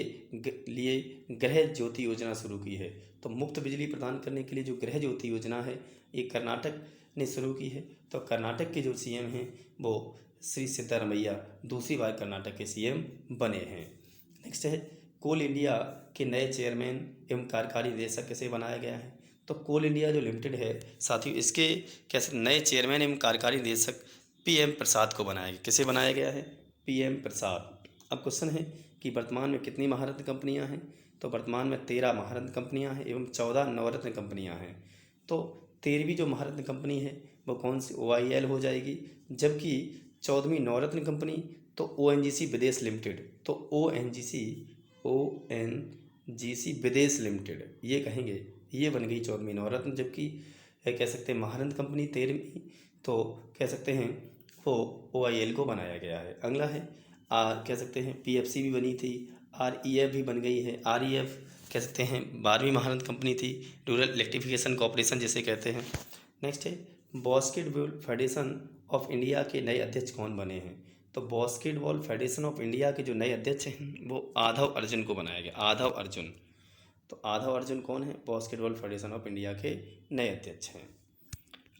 लिए गृह ज्योति योजना शुरू की है? तो मुफ्त बिजली प्रदान करने के लिए जो गृह ज्योति योजना है ये कर्नाटक ने शुरू की है। तो कर्नाटक के जो CM हैं वो श्री सिद्धारमैया दूसरी बार कर्नाटक के CM बने हैं। नेक्स्ट है, कोल इंडिया के नए चेयरमैन एवं कार्यकारी निदेशक किसे बनाया गया है? तो कोल इंडिया जो लिमिटेड है साथियों, इसके कैसे नए चेयरमैन एवं कार्यकारी निदेशक PM प्रसाद को बनाया गया। किसे बनाया गया है? PM प्रसाद। अब क्वेश्चन है कि वर्तमान में कितनी महारत्न कंपनियां हैं? तो वर्तमान में 13 महारत्न कंपनियां हैं एवं 14 नवरत्न कंपनियां हैं। तो 13वीं जो महारत्न कंपनी है वो कौन सी? OIL हो जाएगी, जबकि 14वीं नवरत्न कंपनी तो ONGC विदेश लिमिटेड। तो ONGC विदेश लिमिटेड ये कहेंगे, ये बन गई 14वीं नवरत्न, जबकि कह सकते हैं महारत्न कंपनी 13वीं, तो कह सकते हैं वो OIL को बनाया गया है। अगला है कह सकते हैं PFC भी बनी थी, REF भी बन गई है। REF कह सकते हैं 12वीं महारत्न कंपनी थी, रूरल इलेक्ट्रिफिकेशन कॉर्पोरेशन जिसे कहते हैं। नेक्स्ट है बास्केटबॉल फेडरेशन ऑफ इंडिया के नए अध्यक्ष कौन बने हैं? तो बास्केटबॉल फेडरेशन ऑफ इंडिया के जो नए अध्यक्ष हैं वो आधव अर्जुन को बनाया गया, आधव अर्जुन। तो आधव अर्जुन कौन है? बास्केटबॉल फेडरेशन ऑफ इंडिया के नए अध्यक्ष हैं।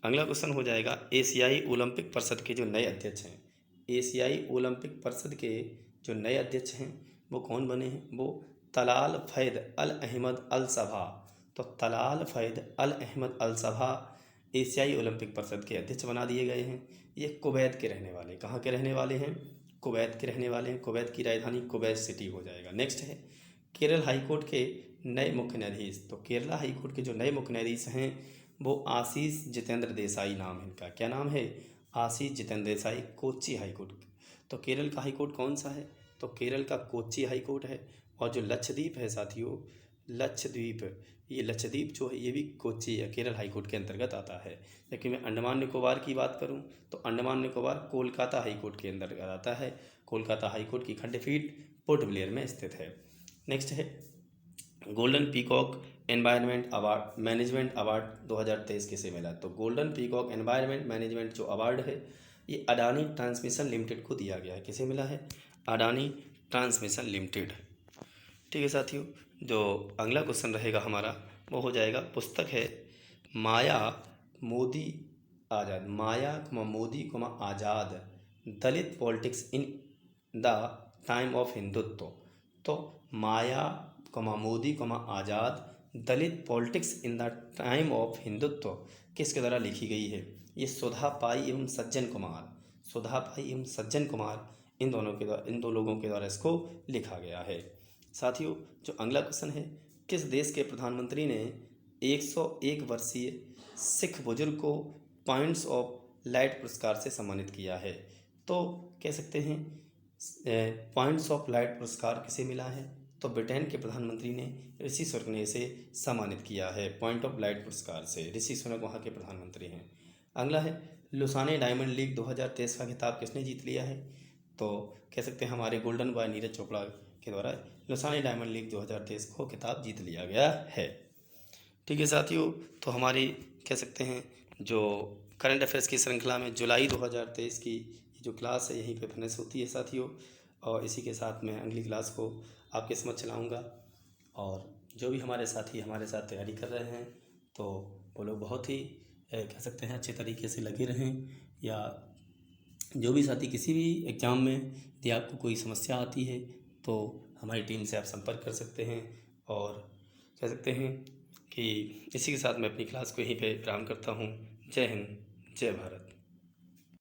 अगला क्वेश्चन हो जाएगा एशियाई ओलंपिक परिषद के जो नए अध्यक्ष हैं, एशियाई ओलंपिक परिषद के जो नए अध्यक्ष हैं वो कौन बने हैं? वो तलाल फैद अल अहमद अल सबा। तो तलाल फैद अल अहमद अल सबा एशियाई ओलंपिक परिषद के अध्यक्ष बना दिए गए हैं। ये कुवैत के रहने वाले, कहाँ के रहने वाले हैं? कुवैत के रहने वाले हैं। कुवैत की राजधानी कुवैत सिटी हो जाएगा। नेक्स्ट है केरल हाईकोर्ट के नए मुख्य न्यायाधीश। तो केरला हाईकोर्ट के जो नए मुख्य न्यायाधीश हैं वो आशीष जितेंद्र देसाई नाम है इनका। क्या नाम है? आशीष जितेंद्र देसाई, कोच्चि हाईकोर्ट। तो केरल का हाईकोर्ट कौन सा है? तो केरल का कोच्चि हाईकोर्ट है। और जो लक्षद्वीप है साथियों, लक्षद्वीप, ये लक्षद्वीप जो है ये भी कोच्चि या केरल हाईकोर्ट के अंतर्गत आता है। लेकिन मैं अंडमान निकोबार की बात करूं तो अंडमान निकोबार कोलकाता हाईकोर्ट के अंतर्गत आता है। कोलकाता हाईकोर्ट की खंडपीठ पोर्ट ब्लेयर में स्थित है। नेक्स्ट है golden peacock environment award management award 2023 किसे मिला? तो गोल्डन पीकॉक एनवायरनमेंट मैनेजमेंट जो अवार्ड है ये अडानी ट्रांसमिशन लिमिटेड को दिया गया है। किसे मिला है? Adani transmission limited. ठीक है साथियों, जो अगला क्वेश्चन रहेगा हमारा वो हो जाएगा, पुस्तक है Maya Modi Azad, Maya Modi Azad Dalit politics in the time of Hindutva. तो Maya Modi Azad Dalit politics in the time of Hindutva किसके द्वारा लिखी गई है? ये सुधा पाई एवं सज्जन कुमार, सुधा पाई एवं सज्जन कुमार इन दो लोगों के द्वारा इसको लिखा गया है। साथियों, जो अगला क्वेश्चन है, किस देश के प्रधानमंत्री ने 101 वर्षीय सिख बुजुर्ग को पॉइंट्स ऑफ लाइट पुरस्कार से सम्मानित किया है? तो कह सकते हैं पॉइंट्स ऑफ लाइट पुरस्कार किसे मिला है? तो ब्रिटेन के प्रधानमंत्री ने ऋषि सुनक ने इसे सम्मानित किया है पॉइंट ऑफ लाइट पुरस्कार से। ऋषि सुनक वहाँ के प्रधानमंत्री हैं। अगला है लुसाने डायमंड लीग 2023 का खिताब किसने जीत लिया है? तो कह सकते हैं हमारे गोल्डन बॉय नीरज चोपड़ा के द्वारा लुसाने डायमंड लीग 2023 को खिताब जीत लिया गया है। ठीक है साथियों, तो हमारी कह सकते हैं जो करंट अफेयर्स की श्रृंखला में जुलाई 2023 की जो क्लास है यहीं पे फिनिश होती है साथियों। और इसी के साथ मैं अगली क्लास को आपके समझ चलाऊँगा। और जो भी हमारे साथी हमारे साथ तैयारी कर रहे हैं तो वो लोग बहुत ही कह सकते हैं अच्छे तरीके से लगे रहें। या जो भी साथी किसी भी एग्ज़ाम में यदि आपको कोई समस्या आती है तो हमारी टीम से आप संपर्क कर सकते हैं। और कह सकते हैं कि इसी के साथ मैं अपनी क्लास को यहीं पे विराम करता हूँ। जय हिंद, जय भारत।